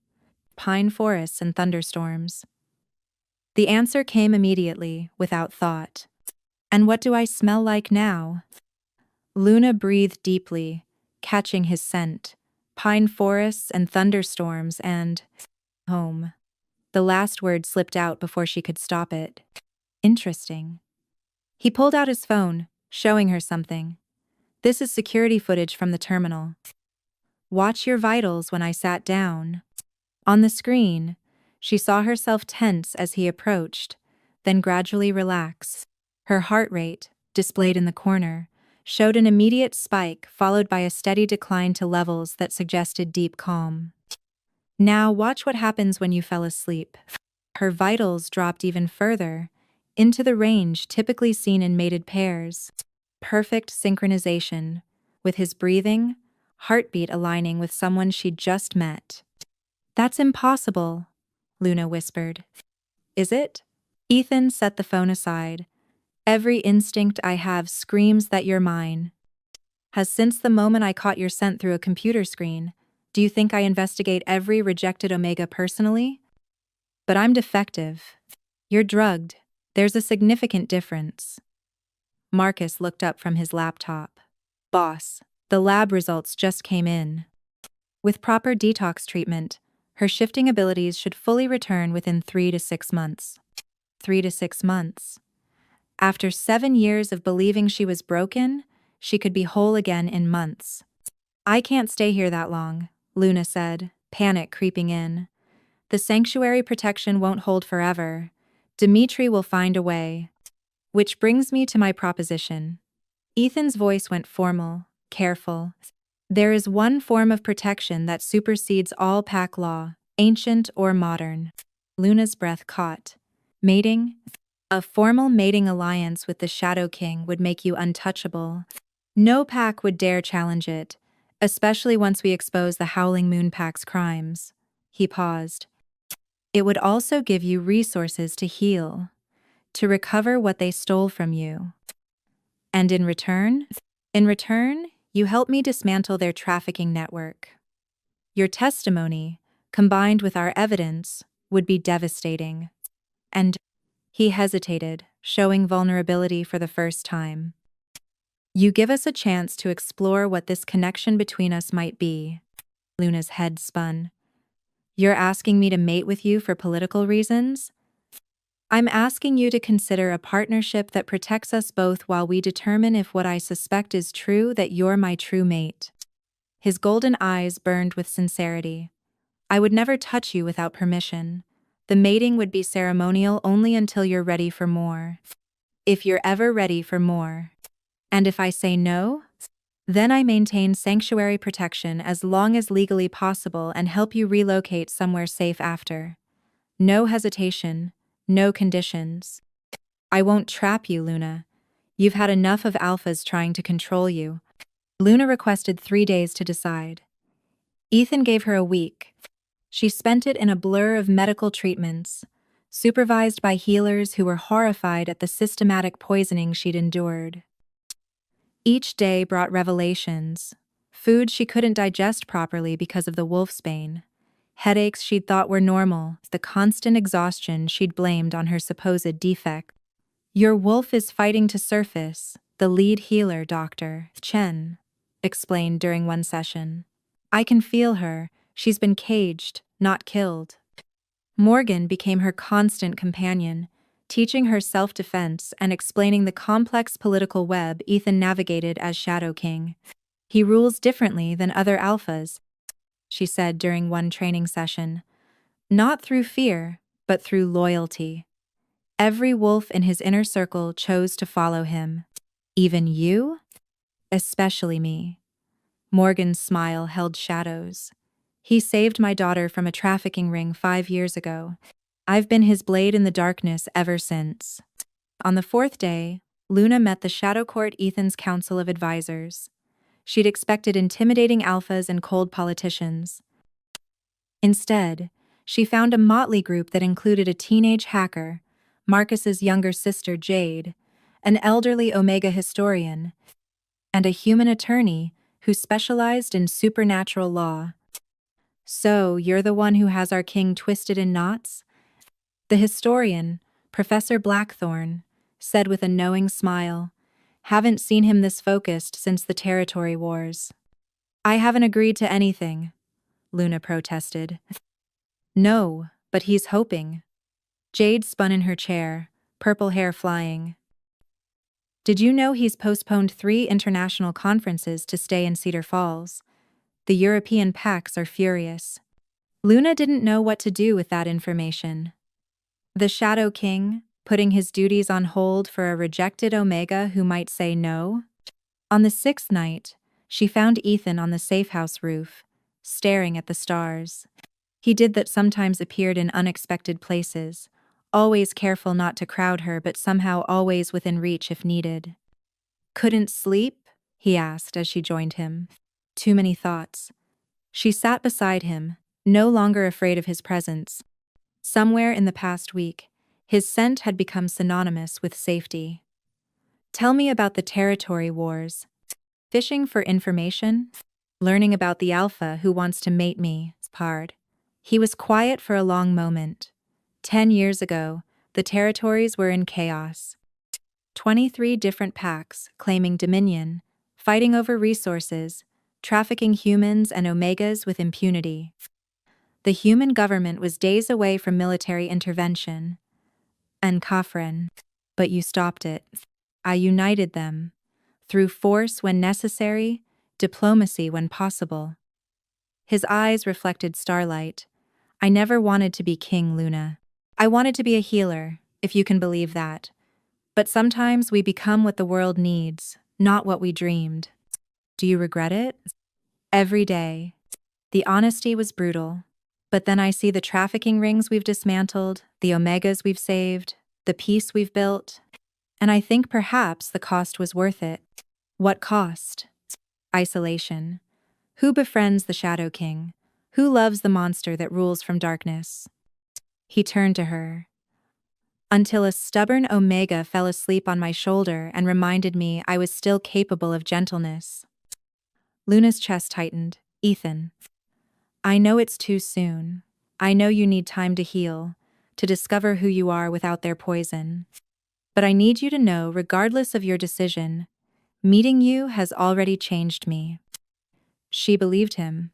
Pine forests and thunderstorms. The answer came immediately, without thought. And what do I smell like now? Luna breathed deeply, catching his scent. Pine forests and thunderstorms and home. The last word slipped out before she could stop it. Interesting. He pulled out his phone, showing her something. This is security footage from the terminal. Watch your vitals when I sat down. On the screen, she saw herself tense as he approached, then gradually relax. Her heart rate, displayed in the corner, showed an immediate spike followed by a steady decline to levels that suggested deep calm. Now watch what happens when you fell asleep. Her vitals dropped even further, into the range typically seen in mated pairs. Perfect synchronization, with his breathing, heartbeat aligning with someone she'd just met. That's impossible, Luna whispered. Is it? Ethan set the phone aside. Every instinct I have screams that you're mine. Has since the moment I caught your scent through a computer screen, do you think I investigate every rejected Omega personally? But I'm defective. You're drugged. There's a significant difference. Marcus looked up from his laptop. Boss, the lab results just came in. With proper detox treatment, her shifting abilities should fully return within 3 to 6 months. 3 to 6 months. After 7 years of believing she was broken, she could be whole again in months. I can't stay here that long, Luna said, panic creeping in. The sanctuary protection won't hold forever. Dimitri will find a way. Which brings me to my proposition. Ethan's voice went formal, careful. There is one form of protection that supersedes all pack law, ancient or modern. Luna's breath caught. Mating? A formal mating alliance with the Shadow King would make you untouchable. No pack would dare challenge it, especially once we expose the Howling Moon Pack's crimes. He paused. It would also give you resources to heal, to recover what they stole from you. And in return? In return, you help me dismantle their trafficking network. Your testimony, combined with our evidence, would be devastating. And he hesitated, showing vulnerability for the first time. You give us a chance to explore what this connection between us might be. Luna's head spun. You're asking me to mate with you for political reasons? I'm asking you to consider a partnership that protects us both while we determine if what I suspect is true, that you're my true mate. His golden eyes burned with sincerity. I would never touch you without permission. The mating would be ceremonial only until you're ready for more. If you're ever ready for more. And if I say no, then I maintain sanctuary protection as long as legally possible and help you relocate somewhere safe after. No hesitation, no conditions. I won't trap you, Luna. You've had enough of alphas trying to control you. Luna requested 3 days to decide. Ethan gave her a week. She spent it in a blur of medical treatments, supervised by healers who were horrified at the systematic poisoning she'd endured. Each day brought revelations, food she couldn't digest properly because of the wolfsbane, headaches she'd thought were normal, the constant exhaustion she'd blamed on her supposed defect. Your wolf is fighting to surface, the lead healer, Dr. Chen explained during one session. I can feel her. She's been caged, not killed. Morgan became her constant companion, teaching her self-defense and explaining the complex political web Ethan navigated as Shadow King. He rules differently than other alphas, she said during one training session. Not through fear, but through loyalty. Every wolf in his inner circle chose to follow him. Even you? Especially me. Morgan's smile held shadows. He saved my daughter from a trafficking ring 5 years ago. I've been his blade in the darkness ever since. On the 4th day, Luna met the Shadow Court Ethan's Council of Advisors. She'd expected intimidating alphas and cold politicians. Instead, she found a motley group that included a teenage hacker, Marcus's younger sister Jade, an elderly Omega historian, and a human attorney who specialized in supernatural law. So, you're the one who has our king twisted in knots? The historian, Professor Blackthorne, said with a knowing smile. Haven't seen him this focused since the territory wars. I haven't agreed to anything, Luna protested. No, but he's hoping. Jade spun in her chair, purple hair flying. Did you know he's postponed 3 international conferences to stay in Cedar Falls? The European PACs are furious. Luna didn't know what to do with that information. The Shadow King, putting his duties on hold for a rejected Omega who might say no? On the 6th night, she found Ethan on the safe house roof, staring at the stars. He did that sometimes appeared in unexpected places, always careful not to crowd her but somehow always within reach if needed. Couldn't sleep? He asked as she joined him. Too many thoughts. She sat beside him, no longer afraid of his presence. Somewhere in the past week, his scent had become synonymous with safety. Tell me about the territory wars. Fishing for information? Learning about the alpha who wants to mate me, Pard. He was quiet for a long moment. 10 years ago, the territories were in chaos. 23 different packs claiming dominion, fighting over resources, trafficking humans and Omegas with impunity. The human government was days away from military intervention. And Khafren. But you stopped it. I united them. Through force when necessary, diplomacy when possible. His eyes reflected starlight. I never wanted to be King, Luna. I wanted to be a healer, if you can believe that. But sometimes we become what the world needs, not what we dreamed. Do you regret it? Every day. The honesty was brutal. But then I see the trafficking rings we've dismantled, the Omegas we've saved, the peace we've built. And I think perhaps the cost was worth it. What cost? Isolation. Who befriends the Shadow King? Who loves the monster that rules from darkness? He turned to her. Until a stubborn Omega fell asleep on my shoulder and reminded me I was still capable of gentleness. Luna's chest tightened. Ethan. I know it's too soon. I know you need time to heal, to discover who you are without their poison. But I need you to know, regardless of your decision, meeting you has already changed me. She believed him,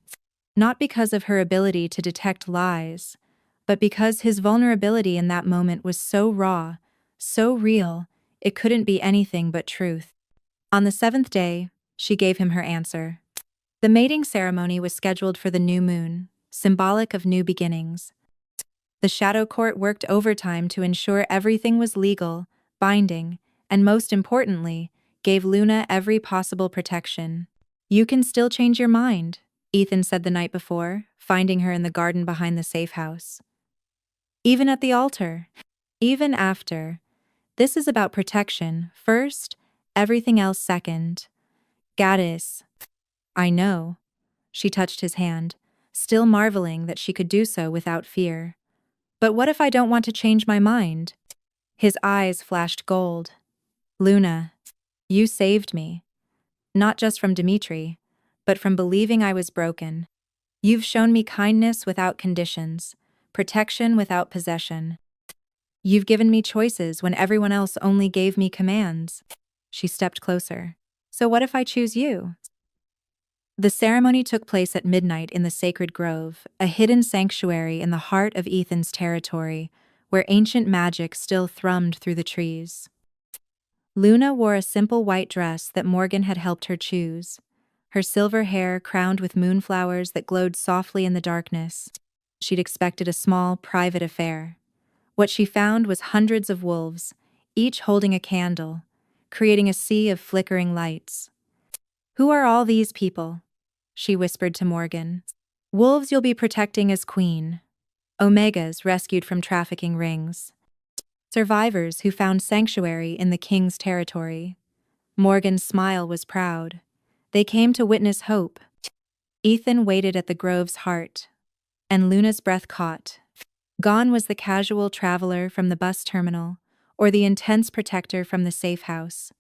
not because of her ability to detect lies, but because his vulnerability in that moment was so raw, so real, it couldn't be anything but truth. On the 7th day, she gave him her answer. The mating ceremony was scheduled for the new moon, symbolic of new beginnings. The Shadow Court worked overtime to ensure everything was legal, binding, and most importantly, gave Luna every possible protection. You can still change your mind, Ethan said the night before, finding her in the garden behind the safe house. Even at the altar. Even after. This is about protection first, everything else second. Gaddis. I know. She touched his hand, still marveling that she could do so without fear. But what if I don't want to change my mind? His eyes flashed gold. Luna, you saved me. Not just from Dimitri, but from believing I was broken. You've shown me kindness without conditions, protection without possession. You've given me choices when everyone else only gave me commands. She stepped closer. So what if I choose you? The ceremony took place at midnight in the Sacred Grove, a hidden sanctuary in the heart of Ethan's territory, where ancient magic still thrummed through the trees. Luna wore a simple white dress that Morgan had helped her choose, her silver hair crowned with moonflowers that glowed softly in the darkness. She'd expected a small, private affair. What she found was hundreds of wolves, each holding a candle, creating a sea of flickering lights. Who are all these people? She whispered to Morgan. Wolves you'll be protecting as queen. Omegas rescued from trafficking rings. Survivors who found sanctuary in the king's territory. Morgan's smile was proud. They came to witness hope. Ethan waited at the grove's heart, and Luna's breath caught. Gone was the casual traveler from the bus terminal, or the intense protector from the safe house.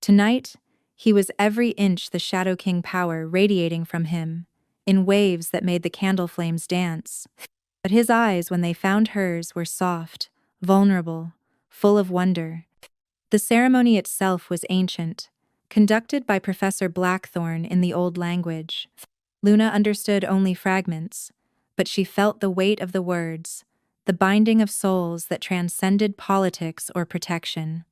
Tonight, he was every inch the Shadow King power radiating from him, in waves that made the candle flames dance. But his eyes, when they found hers, were soft, vulnerable, full of wonder. The ceremony itself was ancient, conducted by Professor Blackthorne in the Old Language. Luna understood only fragments, but she felt the weight of the words, the binding of souls that transcended politics or protection.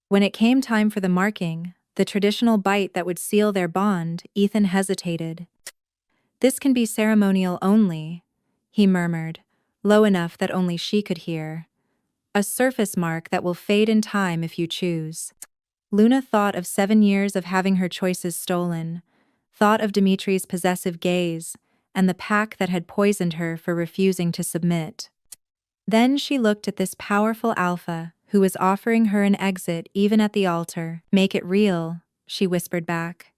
When it came time for the marking, the traditional bite that would seal their bond, Ethan hesitated. "This can be ceremonial only," he murmured, low enough that only she could hear. "A surface mark that will fade in time if you choose." Luna thought of 7 years of having her choices stolen, thought of Dimitri's possessive gaze, and the pack that had poisoned her for refusing to submit. Then she looked at this powerful alpha who was offering her an exit even at the altar. "Make it real," she whispered back.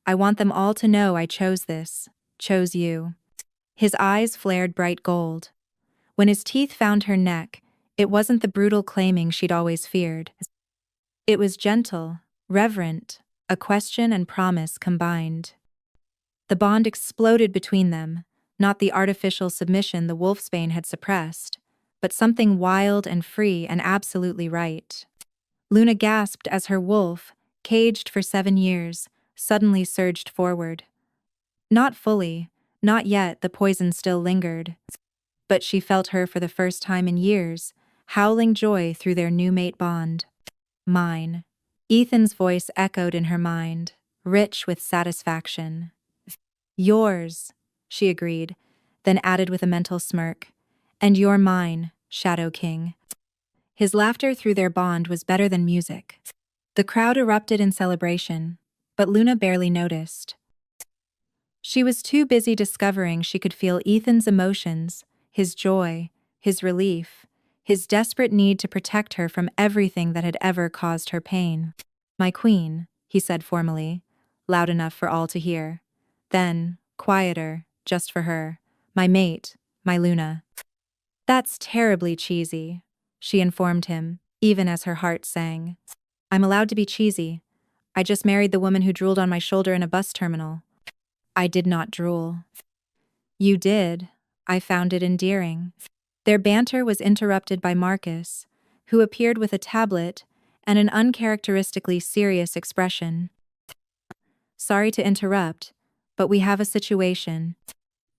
"I want them all to know I chose this, chose you." His eyes flared bright gold. When his teeth found her neck, it wasn't the brutal claiming she'd always feared. It was gentle, reverent, a question and promise combined. The bond exploded between them, not the artificial submission the wolfsbane had suppressed, but something wild and free and absolutely right. Luna gasped as her wolf, caged for 7 years, suddenly surged forward. Not fully, not yet, the poison still lingered. But she felt her for the first time in years, howling joy through their new mate bond. "Mine." Ethan's voice echoed in her mind, rich with satisfaction. "Yours," she agreed, then added with a mental smirk. "And you're mine, Shadow King." His laughter through their bond was better than music. The crowd erupted in celebration, but Luna barely noticed. She was too busy discovering she could feel Ethan's emotions, his joy, his relief, his desperate need to protect her from everything that had ever caused her pain. "My queen," he said formally, loud enough for all to hear. Then, quieter, just for her, "My mate, my Luna." "That's terribly cheesy," she informed him, even as her heart sang. "I'm allowed to be cheesy. I just married the woman who drooled on my shoulder in a bus terminal." "I did not drool." "You did. I found it endearing." Their banter was interrupted by Marcus, who appeared with a tablet and an uncharacteristically serious expression. "Sorry to interrupt, but we have a situation."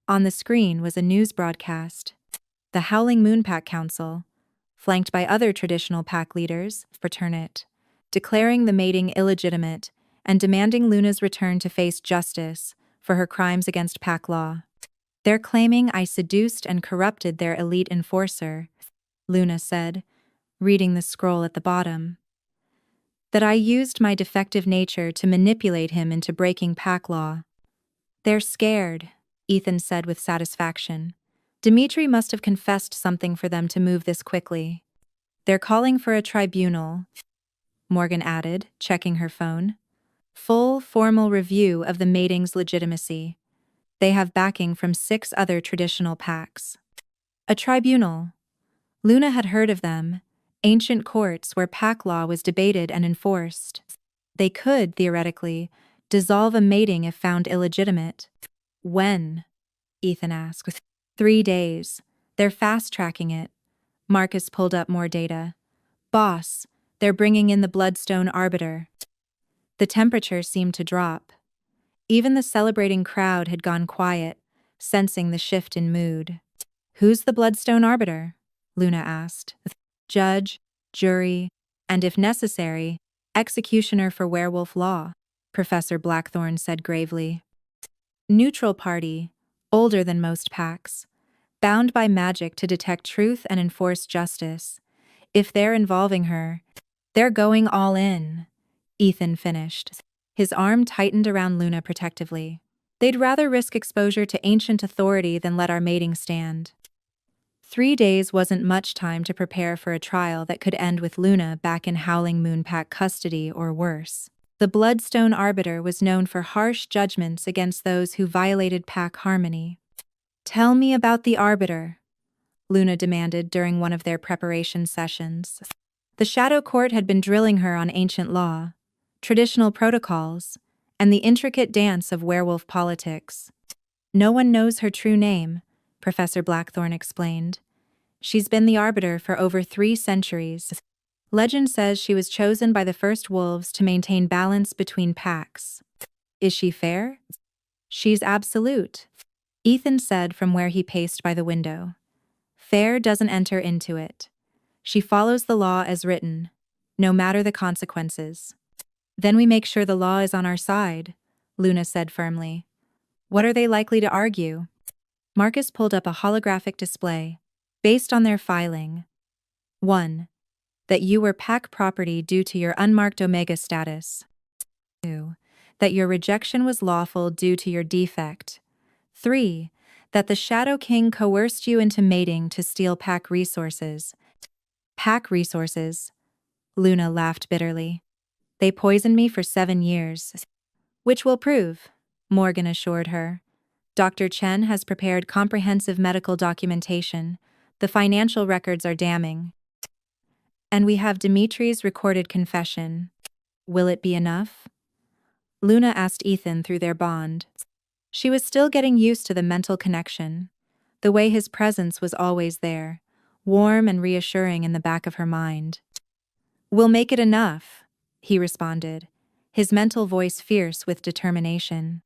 On the screen was a news broadcast. The Howling Moon Pack Council, flanked by other traditional pack leaders, fraternate, declaring the mating illegitimate and demanding Luna's return to face justice for her crimes against pack law. "They're claiming I seduced and corrupted their elite enforcer," Luna said, reading the scroll at the bottom. "That I used my defective nature to manipulate him into breaking pack law." "They're scared," Ethan said with satisfaction. "Dimitri must have confessed something for them to move this quickly." "They're calling for a tribunal," Morgan added, checking her phone. "Full, formal review of the mating's legitimacy. They have backing from 6 other traditional packs." A tribunal. Luna had heard of them, ancient courts where pack law was debated and enforced. They could, theoretically, dissolve a mating if found illegitimate. "When?" Ethan asked. 3 days. They're fast-tracking it. Marcus pulled up more data. "Boss, they're bringing in the Bloodstone Arbiter." The temperature seemed to drop. Even the celebrating crowd had gone quiet, sensing the shift in mood. "Who's the Bloodstone Arbiter?" Luna asked. "Judge, jury, and if necessary, executioner for werewolf law," Professor Blackthorne said gravely. "Neutral party, older than most packs, bound by magic to detect truth and enforce justice. If they're involving her, they're going all in," Ethan finished. His arm tightened around Luna protectively. "They'd rather risk exposure to ancient authority than let our mating stand." 3 days wasn't much time to prepare for a trial that could end with Luna back in Howling Moonpack custody or worse. The Bloodstone Arbiter was known for harsh judgments against those who violated pack harmony. "Tell me about the Arbiter," Luna demanded during one of their preparation sessions. The Shadow Court had been drilling her on ancient law, traditional protocols, and the intricate dance of werewolf politics. "No one knows her true name," Professor Blackthorne explained. "She's been the Arbiter for over 3 centuries. Legend says she was chosen by the first wolves to maintain balance between packs. Is she fair? She's absolute, Ethan said from where he paced by the window. Fair doesn't enter into it. She follows the law as written, no matter the consequences. Then we make sure the law is on our side, Luna said firmly. What are they likely to argue? Marcus pulled up a holographic display, based on their filing. 1. That you were pack property due to your unmarked Omega status. 2. That your rejection was lawful due to your defect. 3. That the Shadow King coerced you into mating to steal pack resources. Pack resources? Luna laughed bitterly. They poisoned me for 7 years. Which will prove, Morgan assured her. Dr. Chen has prepared comprehensive medical documentation. The financial records are damning. And we have Dimitri's recorded confession. Will it be enough? Luna asked Ethan through their bond. She was still getting used to the mental connection, the way his presence was always there, warm and reassuring in the back of her mind. We'll make it enough, he responded, his mental voice fierce with determination.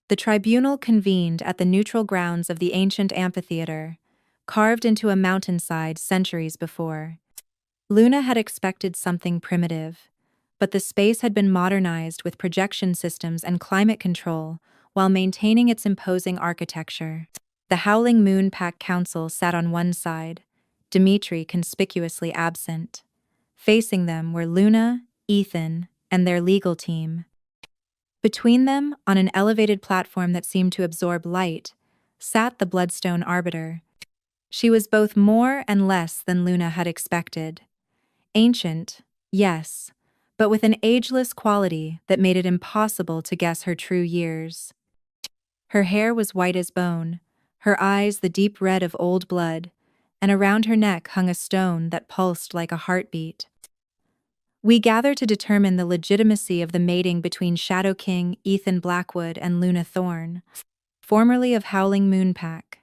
The tribunal convened at the neutral grounds of the ancient amphitheater, carved into a mountainside centuries before. Luna had expected something primitive, but the space had been modernized with projection systems and climate control while maintaining its imposing architecture. The Howling Moon Pack Council sat on one side, Dimitri conspicuously absent. Facing them were Luna, Ethan, and their legal team. Between them, on an elevated platform that seemed to absorb light, sat the Bloodstone Arbiter. She was both more and less than Luna had expected. Ancient, yes, but with an ageless quality that made it impossible to guess her true years. Her hair was white as bone, her eyes the deep red of old blood, and around her neck hung a stone that pulsed like a heartbeat. We gather to determine the legitimacy of the mating between Shadow King Ethan Blackwood and Luna Thorne, formerly of Howling Moon Pack.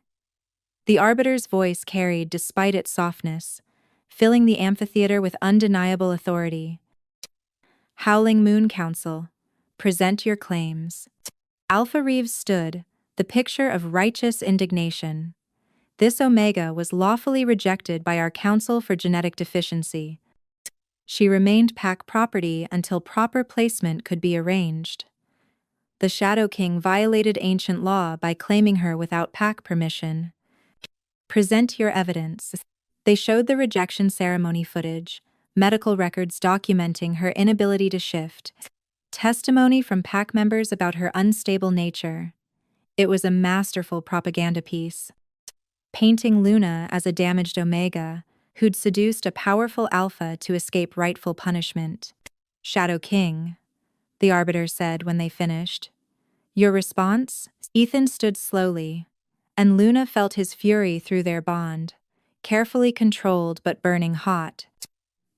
The Arbiter's voice carried despite its softness, filling the amphitheater with undeniable authority. Howling Moon Council, present your claims. Alpha Reeves stood, the picture of righteous indignation. This Omega was lawfully rejected by our Council for Genetic Deficiency. She remained pack property until proper placement could be arranged. The Shadow King violated ancient law by claiming her without pack permission. Present your evidence. They showed the rejection ceremony footage, medical records documenting her inability to shift, testimony from pack members about her unstable nature. It was a masterful propaganda piece, painting Luna as a damaged Omega who'd seduced a powerful Alpha to escape rightful punishment. Shadow King, the Arbiter said when they finished. Your response? Ethan stood slowly, and Luna felt his fury through their bond, carefully controlled but burning hot.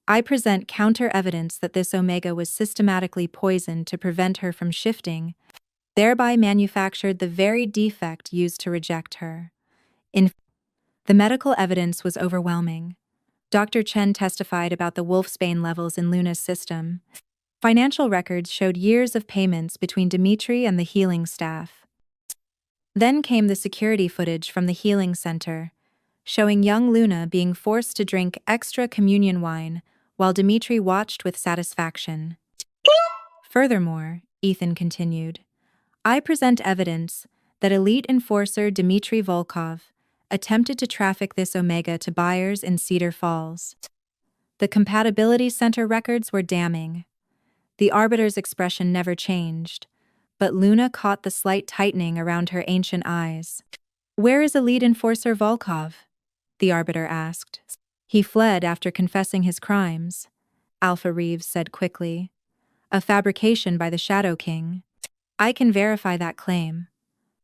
I present counter-evidence that this Omega was systematically poisoned to prevent her from shifting, thereby manufactured the very defect used to reject her. The medical evidence was overwhelming. Dr. Chen testified about the wolfsbane levels in Luna's system. Financial records showed years of payments between Dimitri and the healing staff. Then came the security footage from the healing center, showing young Luna being forced to drink extra communion wine while Dimitri watched with satisfaction. Furthermore, Ethan continued, I present evidence that elite enforcer Dmitry Volkov attempted to traffic this Omega to buyers in Cedar Falls. The Compatibility Center records were damning. The Arbiter's expression never changed, but Luna caught the slight tightening around her ancient eyes. Where is elite enforcer Volkov? The Arbiter asked. He fled after confessing his crimes, Alpha Reeves said quickly. A fabrication by the Shadow King. I can verify that claim,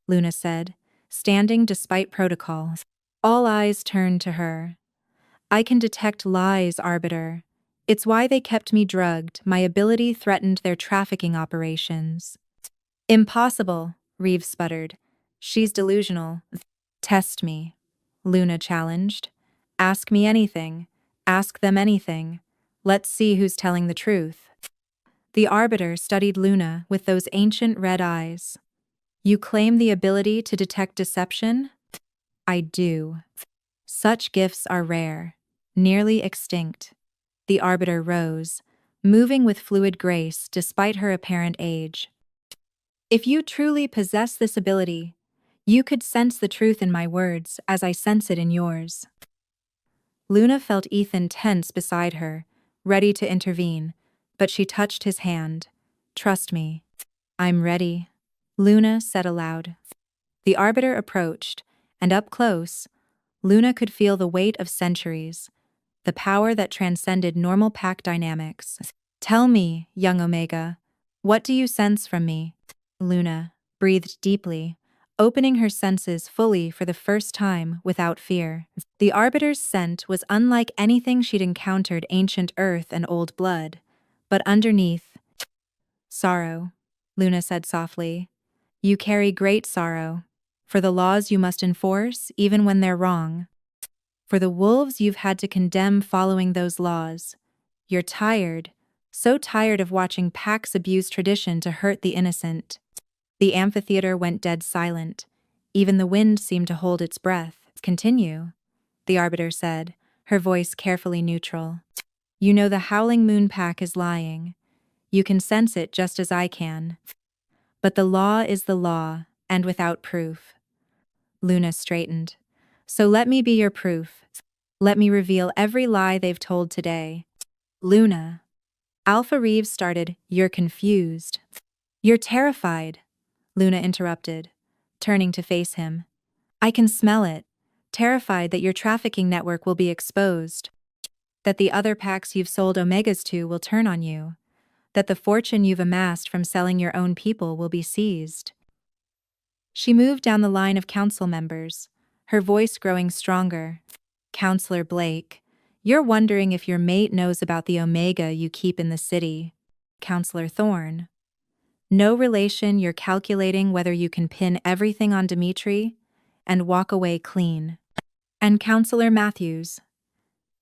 Luna said, standing despite protocol. All eyes turned to her. I can detect lies, Arbiter. It's why they kept me drugged. My ability threatened their trafficking operations. Impossible, Reeves sputtered. She's delusional. Test me, Luna challenged. Ask me anything. Ask them anything. Let's see who's telling the truth. The Arbiter studied Luna with those ancient red eyes. You claim the ability to detect deception? I do. Such gifts are rare, nearly extinct. The Arbiter rose, moving with fluid grace despite her apparent age. If you truly possess this ability, you could sense the truth in my words as I sense it in yours. Luna felt Ethan tense beside her, ready to intervene, but she touched his hand. Trust me. I'm ready, Luna said aloud. The Arbiter approached, and up close, Luna could feel the weight of centuries, the power that transcended normal pack dynamics. Tell me, young Omega, what do you sense from me? Luna breathed deeply, opening her senses fully for the first time without fear. The Arbiter's scent was unlike anything she'd encountered ancient earth and old blood, but underneath, sorrow, Luna said softly. You carry great sorrow, for the laws you must enforce even when they're wrong. For the wolves you've had to condemn following those laws. You're tired, so tired of watching packs abuse tradition to hurt the innocent. The amphitheater went dead silent. Even the wind seemed to hold its breath. Continue, the Arbiter said, her voice carefully neutral. You know the Howling Moon Pack is lying. You can sense it just as I can. But the law is the law, and without proof. Luna straightened. So let me be your proof. Let me reveal every lie they've told today. Luna. Alpha Reeves started, You're confused. You're terrified, Luna interrupted, turning to face him. I can smell it, terrified that your trafficking network will be exposed, that the other packs you've sold Omegas to will turn on you, that the fortune you've amassed from selling your own people will be seized. She moved down the line of council members, her voice growing stronger. Counselor Blake, you're wondering if your mate knows about the Omega you keep in the city. Counselor Thorne. No relation, you're calculating whether you can pin everything on Dimitri and walk away clean. And Counselor Matthews.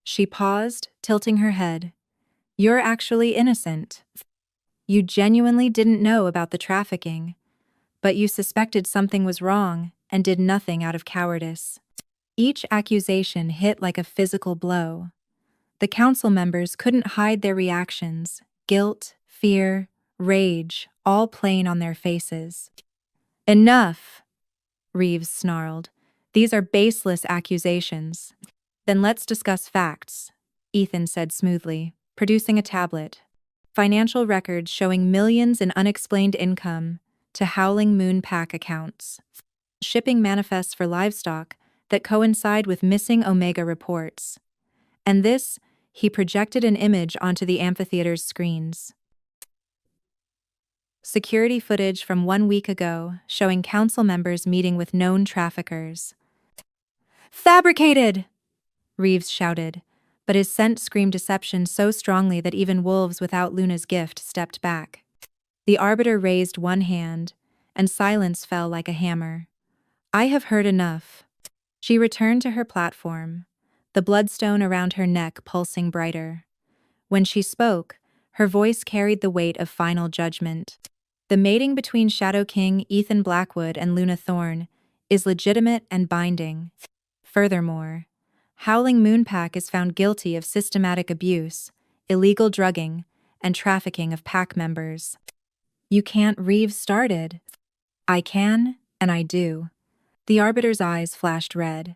She paused, tilting her head. You're actually innocent. You genuinely didn't know about the trafficking, but you suspected something was wrong and did nothing out of cowardice. Each accusation hit like a physical blow. The council members couldn't hide their reactions, guilt, fear, rage, all plain on their faces. Enough, Reeves snarled. These are baseless accusations. Then let's discuss facts, Ethan said smoothly, producing a tablet. Financial records showing millions in unexplained income to Howling Moon Pack accounts. Shipping manifests for livestock that coincide with missing Omega reports. And this, he projected an image onto the amphitheater's screens. Security footage from 1 week ago showing council members meeting with known traffickers. Fabricated! Reeves shouted, but his scent screamed deception so strongly that even wolves without Luna's gift stepped back. The Arbiter raised one hand, and silence fell like a hammer. I have heard enough. She returned to her platform, the bloodstone around her neck pulsing brighter. When she spoke, her voice carried the weight of final judgment. The mating between Shadow King Ethan Blackwood and Luna Thorne is legitimate and binding. Furthermore, Howling Moonpack is found guilty of systematic abuse, illegal drugging, and trafficking of pack members. You can't. Reeves started. I can, and I do. The Arbiter's eyes flashed red.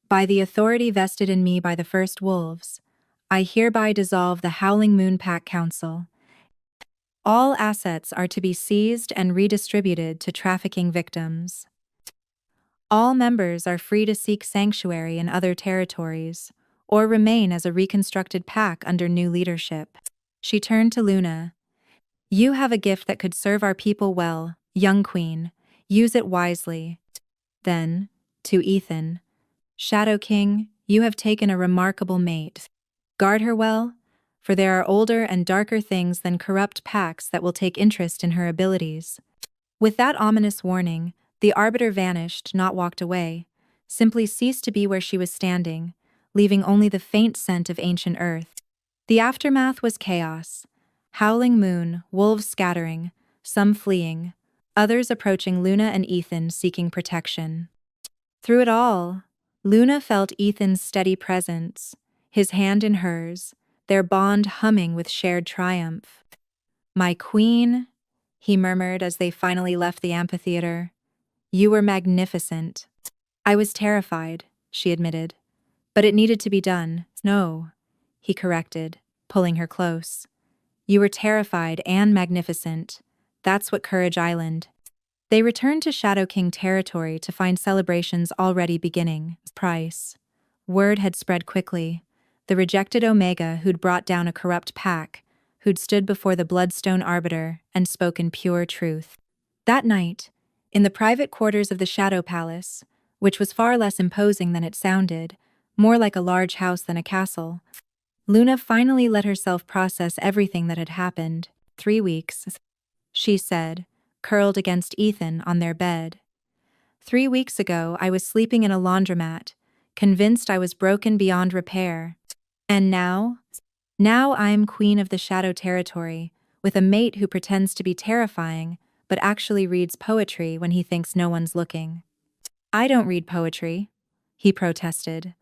By the authority vested in me by the First Wolves, I hereby dissolve the Howling Moonpack Council. All assets are to be seized and redistributed to trafficking victims. All members are free to seek sanctuary in other territories, or remain as a reconstructed pack under new leadership. She turned to Luna. You have a gift that could serve our people well, young queen. Use it wisely. Then, to Ethan. Shadow King, you have taken a remarkable mate. Guard her well, for there are older and darker things than corrupt packs that will take interest in her abilities. With that ominous warning, the Arbiter vanished, not walked away, simply ceased to be where she was standing, leaving only the faint scent of ancient earth. The aftermath was chaos. Howling moon, wolves scattering, some fleeing, others approaching Luna and Ethan seeking protection. Through it all, Luna felt Ethan's steady presence, his hand in hers, their bond humming with shared triumph. "My queen," he murmured as they finally left the amphitheater. "You were magnificent." "I was terrified," she admitted. "But it needed to be done." "No," he corrected, pulling her close. "You were terrified and magnificent. That's what Courage Island." They returned to Shadow King territory to find celebrations already beginning. Price. Word had spread quickly. The rejected Omega who'd brought down a corrupt pack, who'd stood before the Bloodstone Arbiter and spoken pure truth. That night, in the private quarters of the Shadow Palace, which was far less imposing than it sounded, more like a large house than a castle, Luna finally let herself process everything that had happened. 3 weeks, she said, curled against Ethan on their bed. 3 weeks ago, I was sleeping in a laundromat, convinced I was broken beyond repair. And now? Now I'm queen of the Shadow Territory, with a mate who pretends to be terrifying, but actually reads poetry when he thinks no one's looking. "I don't read poetry," he protested.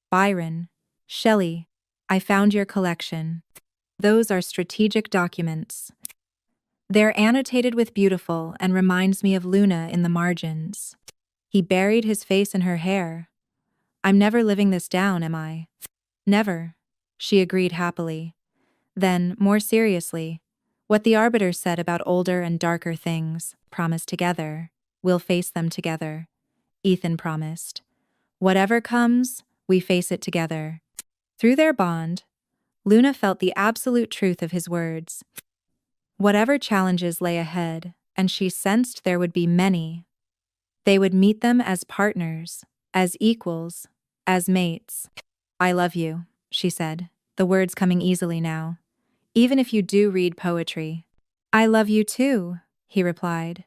"Byron, Shelley, I found your collection. Those are strategic documents. They're annotated with beautiful and reminds me of Luna in the margins." He buried his face in her hair. "I'm never living this down, am I?" "Never," she agreed happily. Then, more seriously, "What the Arbiter said about older and darker things, promise together. We'll face them together." Ethan promised. "Whatever comes, we face it together." Through their bond, Luna felt the absolute truth of his words. Whatever challenges lay ahead, and she sensed there would be many, they would meet them as partners, as equals, as mates. "I love you," she said, the words coming easily now. "Even if you do read poetry." "I love you too," he replied.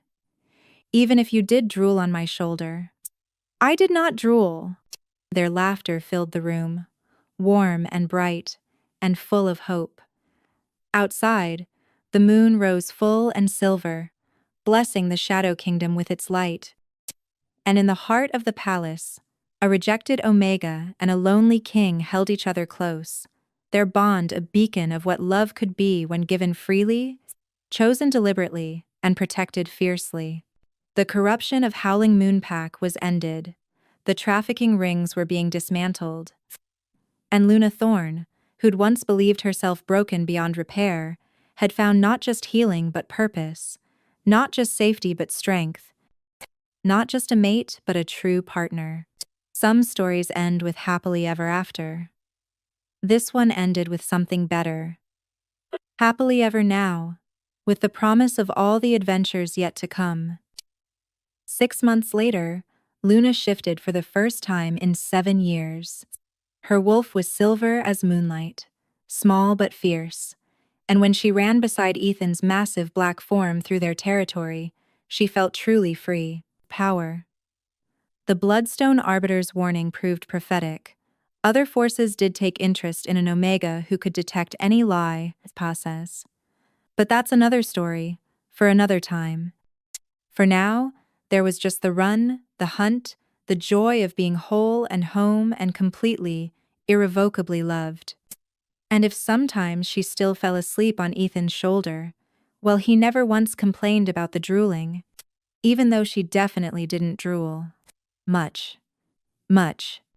"Even if you did drool on my shoulder." "I did not drool." Their laughter filled the room, warm and bright, and full of hope. Outside, the moon rose full and silver, blessing the Shadow Kingdom with its light. And in the heart of the palace, a rejected Omega and a lonely king held each other close, their bond a beacon of what love could be when given freely, chosen deliberately, and protected fiercely. The corruption of Howling Moonpack was ended, the trafficking rings were being dismantled, and Luna Thorne, who'd once believed herself broken beyond repair, had found not just healing but purpose, not just safety but strength, not just a mate but a true partner. Some stories end with happily ever after. This one ended with something better. Happily ever now, with the promise of all the adventures yet to come. 6 months later, Luna shifted for the first time in 7 years. Her wolf was silver as moonlight, small but fierce, and when she ran beside Ethan's massive black form through their territory, she felt truly free. Power. The Bloodstone Arbiter's warning proved prophetic. Other forces did take interest in an Omega who could detect any lie, Pa says. But that's another story, for another time. For now, there was just the run, the hunt, the joy of being whole and home and completely, irrevocably loved. And if sometimes she still fell asleep on Ethan's shoulder, well, he never once complained about the drooling, even though she definitely didn't drool. Much.